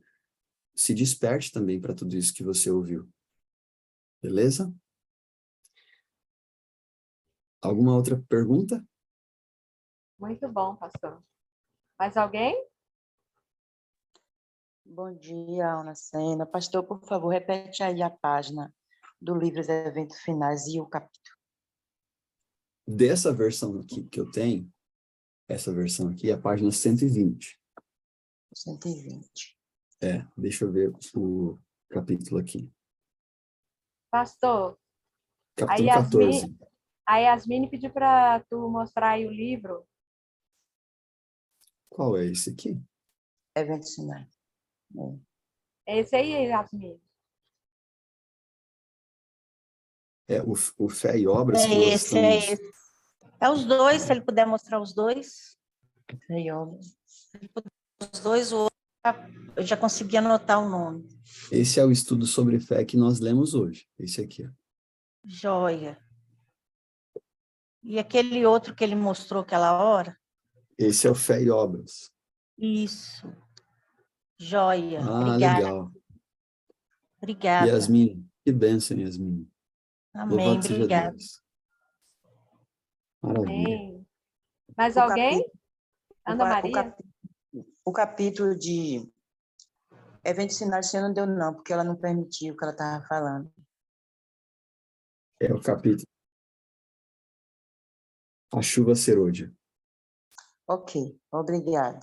Speaker 3: se desperte também para tudo isso que você ouviu. Beleza? Alguma outra pergunta?
Speaker 4: Muito bom, pastor. Mais alguém?
Speaker 6: Bom dia, Ana Sena. Pastor, por favor, repete aí a página do livro dos Eventos Finais e o capítulo.
Speaker 3: Dessa versão aqui que eu tenho, essa versão aqui é a página 120.
Speaker 6: 120.
Speaker 3: Deixa eu ver o capítulo aqui.
Speaker 4: Pastor,
Speaker 3: Capítulo
Speaker 4: a
Speaker 3: 14.
Speaker 4: Yasmine pediu para tu mostrar aí o livro.
Speaker 3: Qual é esse aqui?
Speaker 6: Eventos Finais.
Speaker 4: É esse aí, Yasmine.
Speaker 3: É o Fé e Obras que
Speaker 8: É
Speaker 3: nós
Speaker 8: esse,
Speaker 3: estamos...
Speaker 8: é esse. É os dois, se ele puder mostrar os dois.
Speaker 6: Aí, ó.
Speaker 8: Os dois, o outro, eu já consegui anotar o nome.
Speaker 3: Esse é o estudo sobre fé que nós lemos hoje. Esse aqui, ó.
Speaker 8: Joia. E aquele outro que ele mostrou aquela hora?
Speaker 3: Esse é o Fé e Obras.
Speaker 8: Isso. Joia.
Speaker 3: Ah,
Speaker 8: Obrigada.
Speaker 3: legal.
Speaker 8: Obrigada.
Speaker 3: Yasmin, que bênção, Yasmin.
Speaker 8: Amém.
Speaker 3: Louvado seja
Speaker 8: Obrigada.
Speaker 3: Deus. Maravilha.
Speaker 4: Amém. Mais
Speaker 6: O
Speaker 4: alguém?
Speaker 6: capítulo-
Speaker 4: Ana Maria?
Speaker 6: O capítulo de Eventos Finais você não deu, não, porque ela não permitiu o que ela estava falando.
Speaker 3: É o capítulo. A chuva serôdia.
Speaker 6: Ok, obrigada.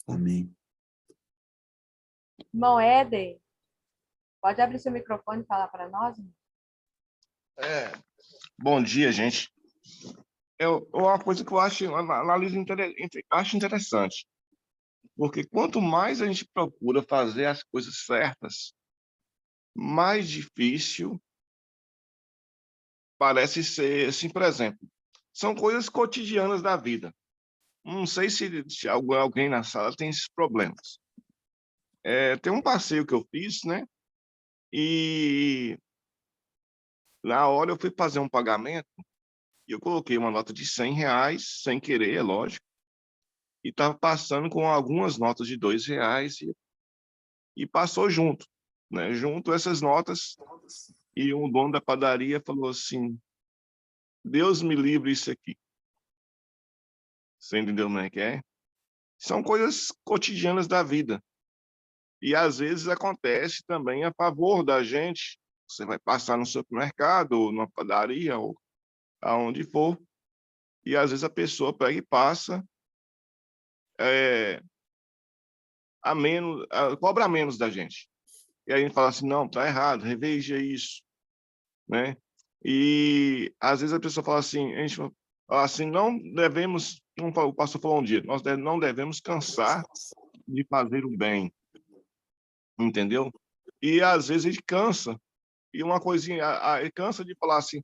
Speaker 3: Amém.
Speaker 4: Irmão Éder, pode abrir seu microfone e falar para nós?
Speaker 9: Bom dia, gente. Uma coisa que eu analiso acho interessante, porque quanto mais a gente procura fazer as coisas certas, mais difícil parece ser, assim, por exemplo, são coisas cotidianas da vida. Não sei se alguém na sala tem esses problemas. Tem um passeio que eu fiz, né? E na hora eu fui fazer um pagamento e eu coloquei uma nota de R$ 100, sem querer, é lógico, e estava passando com algumas notas de R$ 2 e passou junto, né? Junto essas notas, e o dono da padaria falou assim: Deus me livre isso aqui. Você entendeu como é que é? São coisas cotidianas da vida. E às vezes acontece também a favor da gente. Você vai passar no supermercado, ou numa padaria, ou aonde for, e às vezes a pessoa pega e passa a menos, cobra menos da gente. E aí a gente fala assim, não, tá errado, reveja isso, né? E às vezes a pessoa fala assim, a gente fala assim, não devemos, o pastor falou um dia, nós não devemos cansar de fazer o bem, entendeu? E às vezes a gente cansa, e uma coisinha, cansa de falar assim,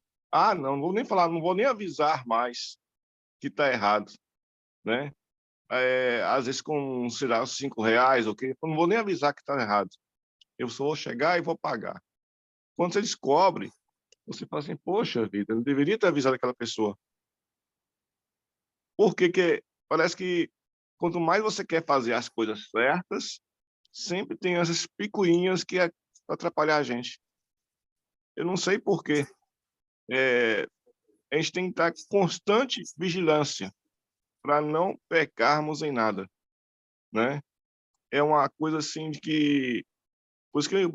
Speaker 9: não vou nem falar, não vou nem avisar mais que está errado, né? Às vezes com, sei lá, R$ 5, ok? Eu não vou nem avisar que está errado. Eu só vou chegar e vou pagar. Quando você descobre, você fala assim, poxa vida, eu deveria ter avisado aquela pessoa. Porque parece que quanto mais você quer fazer as coisas certas, sempre tem essas picuinhas que atrapalham a gente. Eu não sei por quê. A gente tem que estar com constante vigilância para não pecarmos em nada, né? É uma coisa assim de que... Por isso que eu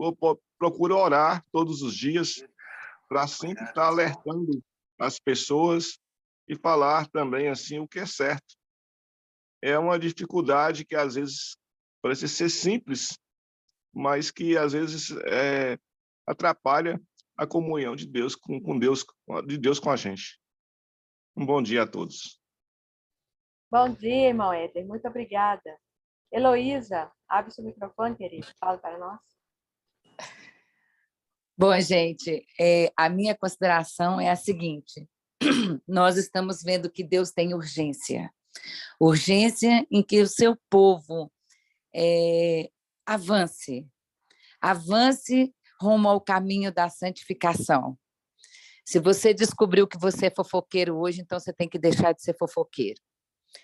Speaker 9: procuro orar todos os dias, para sempre estar alertando as pessoas e falar também assim o que é certo. É uma dificuldade que às vezes parece ser simples, mas que às vezes atrapalha a comunhão de Deus com Deus, de Deus com a gente. Um bom dia a todos.
Speaker 4: Bom dia, irmão Éder. Muito obrigada. Heloísa, abre seu microfone, querido. Fala para nós.
Speaker 2: Bom, gente, a minha consideração é a seguinte: nós estamos vendo que Deus tem urgência. Urgência em que o seu povo avance rumo ao caminho da santificação. Se você descobriu que você é fofoqueiro hoje, então você tem que deixar de ser fofoqueiro.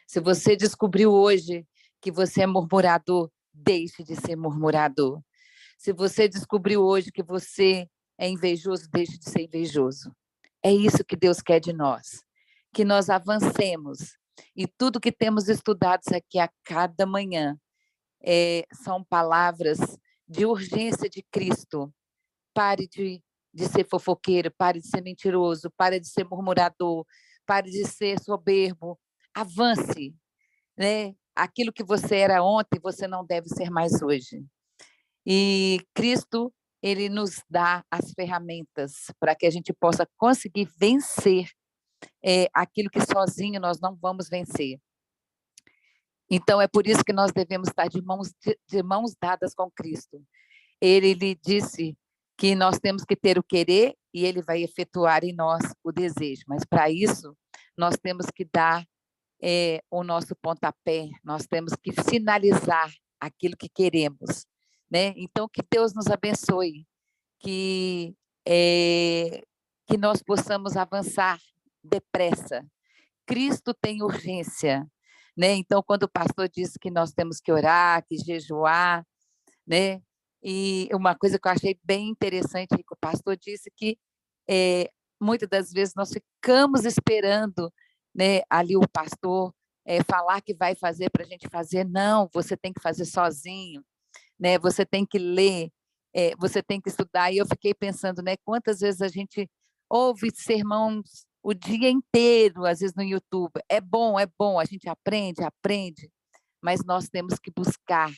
Speaker 2: Se você descobriu hoje que você é murmurador, deixe de ser murmurador. Se você descobriu hoje que você é invejoso, deixe de ser invejoso. É isso que Deus quer de nós, que nós avancemos. E tudo que temos estudado aqui a cada manhã são palavras de urgência de Cristo. Pare de ser fofoqueiro, pare de ser mentiroso, pare de ser murmurador, pare de ser soberbo. Avance, né? Aquilo que você era ontem, você não deve ser mais hoje. E Cristo, ele nos dá as ferramentas para que a gente possa conseguir vencer aquilo que sozinho nós não vamos vencer. Então, é por isso que nós devemos estar de mãos dadas com Cristo. Ele lhe disse que nós temos que ter o querer e ele vai efetuar em nós o desejo. Mas, para isso, nós temos que dar o nosso pontapé, nós temos que sinalizar aquilo que queremos, né? Então, que Deus nos abençoe, que nós possamos avançar depressa. Cristo tem urgência, né? Então, quando o pastor disse que nós temos que orar, que jejuar, né? E uma coisa que eu achei bem interessante, que o pastor disse que muitas das vezes nós ficamos esperando, né, ali o pastor falar que vai fazer para a gente fazer. Não, você tem que fazer sozinho, né? Você tem que ler, você tem que estudar. E eu fiquei pensando, né, quantas vezes a gente ouve sermões o dia inteiro, às vezes no YouTube. É bom, a gente aprende, mas nós temos que buscar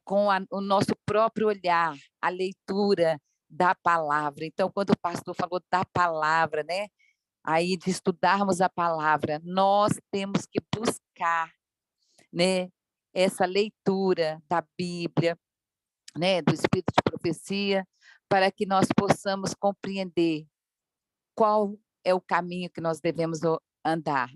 Speaker 2: com o nosso próprio olhar, a leitura da palavra. Então, quando o pastor falou da palavra, né, aí de estudarmos a palavra, nós temos que buscar, né, essa leitura da Bíblia, né, do Espírito de Profecia, para que nós possamos compreender qual é o caminho que nós devemos andar.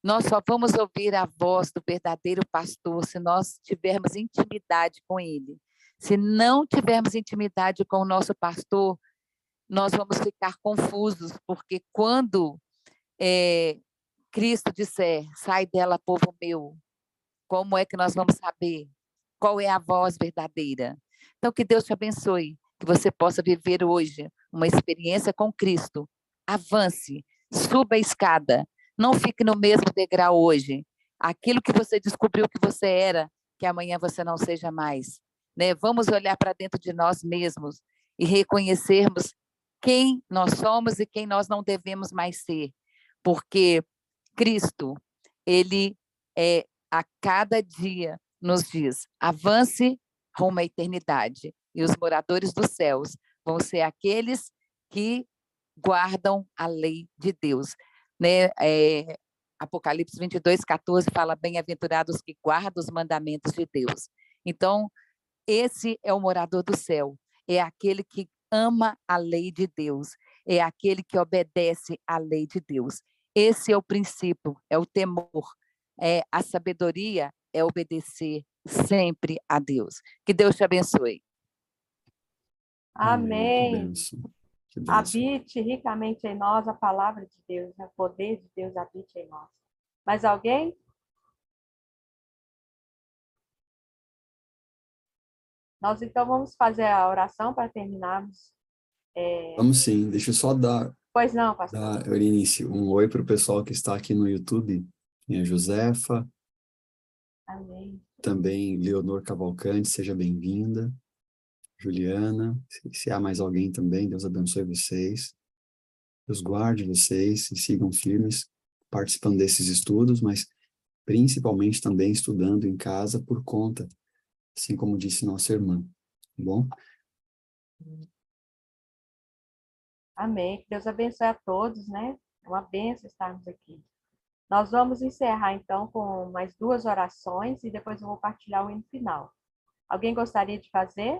Speaker 2: Nós só vamos ouvir a voz do verdadeiro pastor se nós tivermos intimidade com ele. Se não tivermos intimidade com o nosso pastor, nós vamos ficar confusos, porque quando Cristo disser, sai dela, povo meu, como é que nós vamos saber qual é a voz verdadeira? Então, que Deus te abençoe, que você possa viver hoje uma experiência com Cristo. Avance, suba a escada, não fique no mesmo degrau hoje. Aquilo que você descobriu que você era, que amanhã você não seja mais. né? Vamos olhar para dentro de nós mesmos e reconhecermos quem nós somos e quem nós não devemos mais ser, porque Cristo, ele a cada dia nos diz: avance rumo à eternidade, e os moradores dos céus vão ser aqueles que guardam a lei de Deus, né? Apocalipse 22:14 fala: bem-aventurados que guardam os mandamentos de Deus. Então, esse é o morador do céu, é aquele que ama a lei de Deus, é aquele que obedece à lei de Deus. Esse é o princípio, é o temor, a sabedoria é obedecer sempre a Deus. Que Deus te abençoe.
Speaker 3: Que
Speaker 4: Amém.
Speaker 3: bênção. Que bênção.
Speaker 4: Habite ricamente em nós a palavra de Deus, o poder de Deus habite em nós. Mais alguém? Nós então vamos fazer a oração para terminarmos.
Speaker 3: Vamos sim, deixa eu só dar,
Speaker 4: Pois não, pastor.
Speaker 3: Euridice, um oi para o pessoal que está aqui no YouTube. Tem a Josefa,
Speaker 4: Amém.
Speaker 3: também Leonor Cavalcante, seja bem-vinda. Juliana, se há mais alguém também, Deus abençoe vocês. Deus guarde vocês e sigam firmes participando desses estudos, mas principalmente também estudando em casa por conta, assim como disse nossa irmã, tá bom?
Speaker 4: Amém. Que Deus abençoe a todos, né? É uma bênção estarmos aqui. Nós vamos encerrar, então, com mais 2 orações e depois eu vou partilhar o hino final. Alguém gostaria de fazer?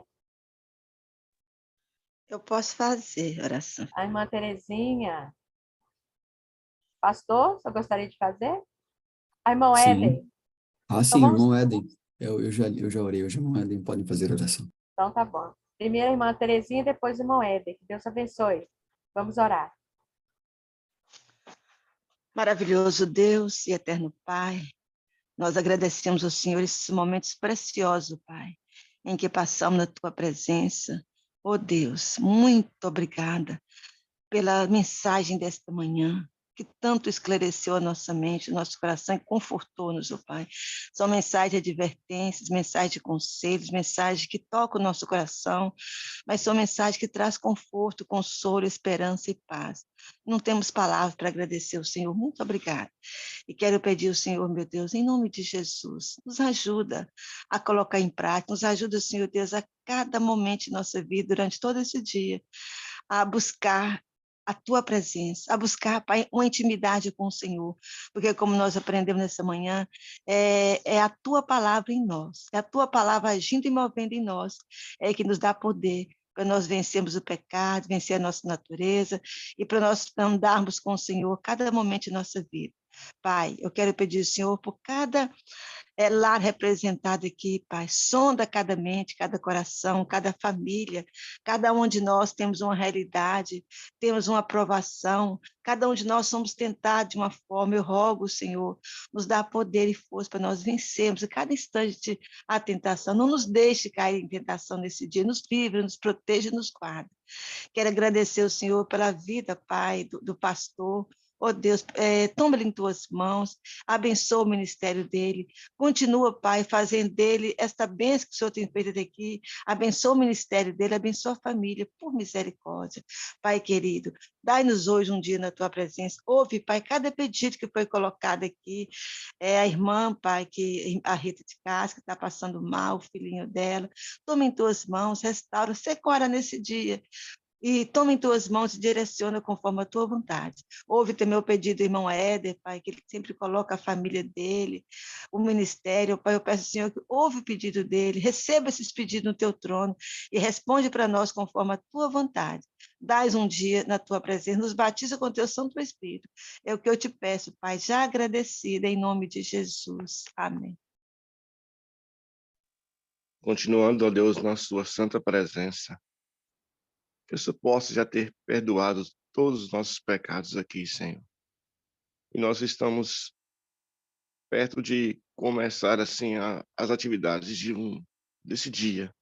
Speaker 5: Eu posso fazer oração.
Speaker 4: A irmã Terezinha. Pastor, você gostaria de fazer? A irmã
Speaker 3: Sim.
Speaker 4: Éder.
Speaker 3: Ah, sim,
Speaker 4: vamos-
Speaker 3: irmão Éden. Eu já orei hoje, irmão Éden, podem fazer oração.
Speaker 4: Então tá bom. Primeiro a irmã Terezinha, depois o irmão Éder. Que Deus abençoe. Vamos orar.
Speaker 5: Maravilhoso Deus e eterno Pai, nós agradecemos ao Senhor esses momentos preciosos, Pai, em que passamos na Tua presença. Oh Deus, muito obrigada pela mensagem desta manhã, que tanto esclareceu a nossa mente, o nosso coração e confortou-nos, oh Pai. São mensagens de advertências, mensagens de conselhos, mensagens que tocam o nosso coração, mas são mensagens que trazem conforto, consolo, esperança e paz. Não temos palavras para agradecer ao Senhor. Muito obrigada. E quero pedir ao Senhor, meu Deus, em nome de Jesus, nos ajuda a colocar em prática, nos ajuda, Senhor Deus, a cada momento de nossa vida, durante todo esse dia, a buscar a Tua presença, a buscar, Pai, uma intimidade com o Senhor, porque como nós aprendemos nessa manhã, é a Tua palavra em nós, é a Tua palavra agindo e movendo em nós, é que nos dá poder para nós vencermos o pecado, vencer a nossa natureza e para nós andarmos com o Senhor cada momento de nossa vida. Pai, eu quero pedir ao Senhor por cada lar representado aqui, Pai. Sonda cada mente, cada coração, cada família. Cada um de nós temos uma realidade, temos uma aprovação. Cada um de nós somos tentados de uma forma. Eu rogo, Senhor, nos dá poder e força para nós vencermos a cada instante a tentação. Não nos deixe cair em tentação nesse dia. Nos livre, nos proteja e nos guarda. Quero agradecer ao Senhor pela vida, Pai, do pastor. Oh Deus, toma ele em tuas mãos, abençoa o ministério dele, continua, Pai, fazendo dele esta bênção que o Senhor tem feito até aqui, abençoa o ministério dele, abençoa a família, por misericórdia. Pai querido, dai-nos hoje um dia na tua presença, ouve, Pai, cada pedido que foi colocado aqui, a irmã, Pai, a Rita de Cássia, que está passando mal, o filhinho dela, toma em tuas mãos, restaura, secora nesse dia, e toma em tuas mãos e direciona conforme a tua vontade. Ouve também o pedido do irmão Éder, Pai, que ele sempre coloca a família dele, o ministério, Pai, eu peço, Senhor, que ouve o pedido dele, receba esses pedidos no teu trono e responde para nós conforme a tua vontade. Dás um dia na tua presença, nos batiza com o teu Santo Espírito. É o que eu te peço, Pai, já agradecida, em nome de Jesus. Amém.
Speaker 9: Continuando, ó Deus, na sua santa presença, que o Senhor possa já ter perdoado todos os nossos pecados aqui, Senhor. E nós estamos perto de começar, assim, as atividades desse dia,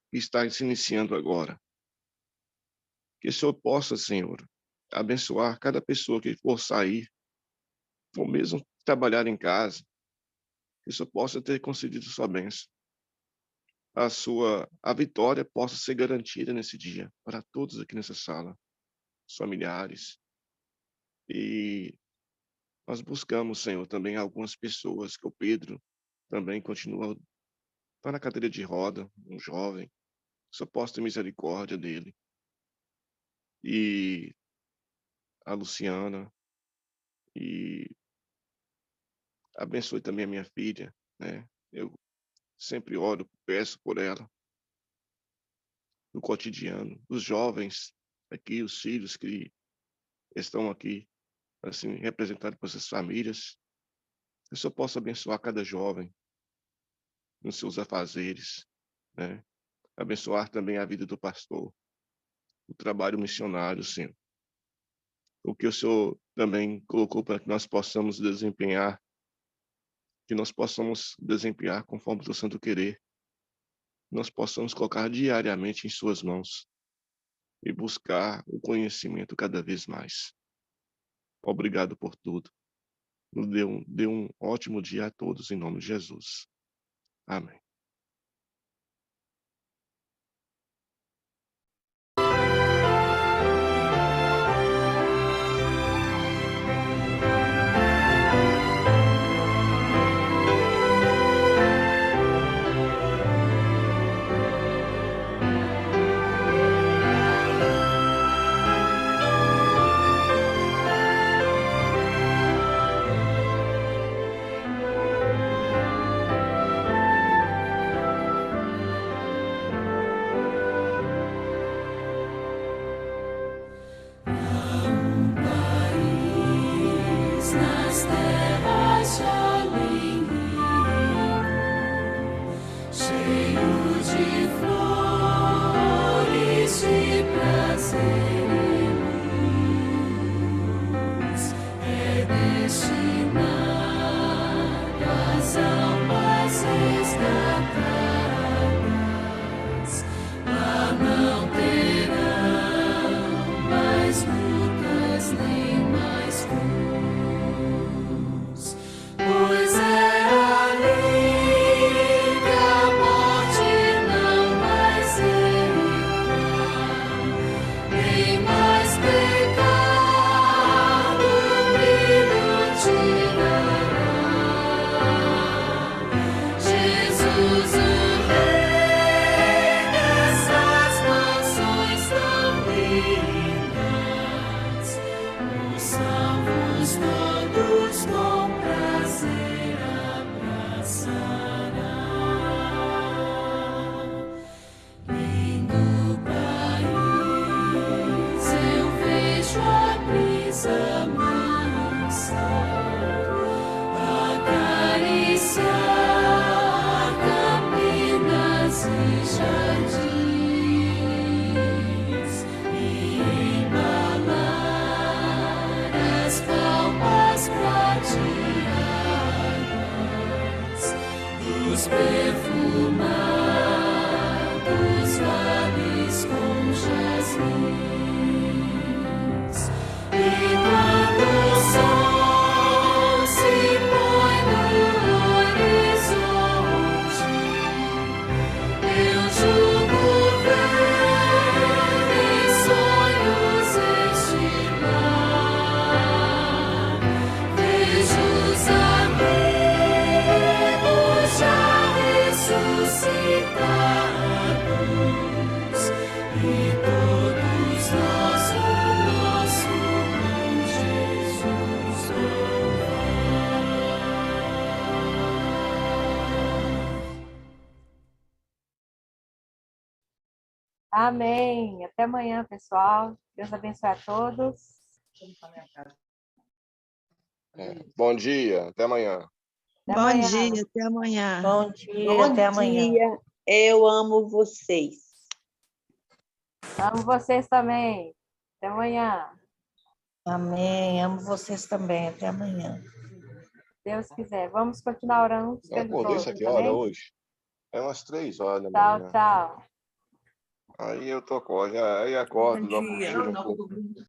Speaker 9: que está se iniciando agora. Que o Senhor possa, Senhor, abençoar cada pessoa que for sair, ou mesmo trabalhar em casa, que o Senhor possa ter concedido sua bênção. a vitória possa ser garantida nesse dia para todos aqui nessa sala, os familiares. E nós buscamos, Senhor, também algumas pessoas, que o Pedro também continua, está na cadeira de roda, um jovem, que só possa ter misericórdia dele. E a Luciana, e abençoe também a minha filha, né? Eu sempre oro, peço por ela, no cotidiano, os jovens aqui, os filhos que estão aqui, assim, representados por essas famílias. Eu só posso abençoar cada jovem nos seus afazeres, né? Abençoar também a vida do pastor, o trabalho missionário, Senhor. O que o Senhor também colocou para que nós possamos desempenhar, que nós possamos desempenhar conforme o teu santo querer, nós possamos colocar diariamente em suas mãos e buscar o conhecimento cada vez mais. Obrigado por tudo. Dê um ótimo dia a todos, em nome de Jesus. Amém.
Speaker 1: Nas terras de além, cheio de flores de prazer e luz, é destinado às almas resgatadas. Lá não terão mais lutas nem mais cruz, pois é ali que a morte não mais irá, nem mais pecado brilho tirará. Jesus, o Rei dessas nações tão lindas, os salvos todos com prazer abraçará. Lindo país, eu vejo a brisa mansa acariciar campinas e jardins e embalar as palmas prateadas dos perfumados vales com jasmins. E quando o sol se põe no horizonte, eu julgo ver em sonhos este lar. Vejo os amigos já ressuscitados e todos nós o nosso bom Jesus louvar.
Speaker 4: Amém. Até amanhã, pessoal. Deus abençoe a todos.
Speaker 9: Bom dia, até amanhã.
Speaker 4: Até
Speaker 5: Bom
Speaker 4: amanhã.
Speaker 5: dia, até amanhã.
Speaker 8: Bom dia,
Speaker 10: Bom
Speaker 8: até amanhã.
Speaker 10: dia, eu amo vocês.
Speaker 4: Amo vocês também. Até amanhã.
Speaker 8: Amém. Amo vocês também. Até amanhã.
Speaker 4: Deus quiser. Vamos continuar orando uns
Speaker 9: Eu
Speaker 4: pelos
Speaker 9: acordei isso
Speaker 4: outros,
Speaker 9: aqui, hora
Speaker 4: amém?
Speaker 9: hoje. É umas 3 horas da
Speaker 4: Tchau,
Speaker 9: manhã.
Speaker 4: tchau.
Speaker 9: Aí eu tô acordando, aí acordo, dou um
Speaker 10: dia.
Speaker 9: cochilo um pouco.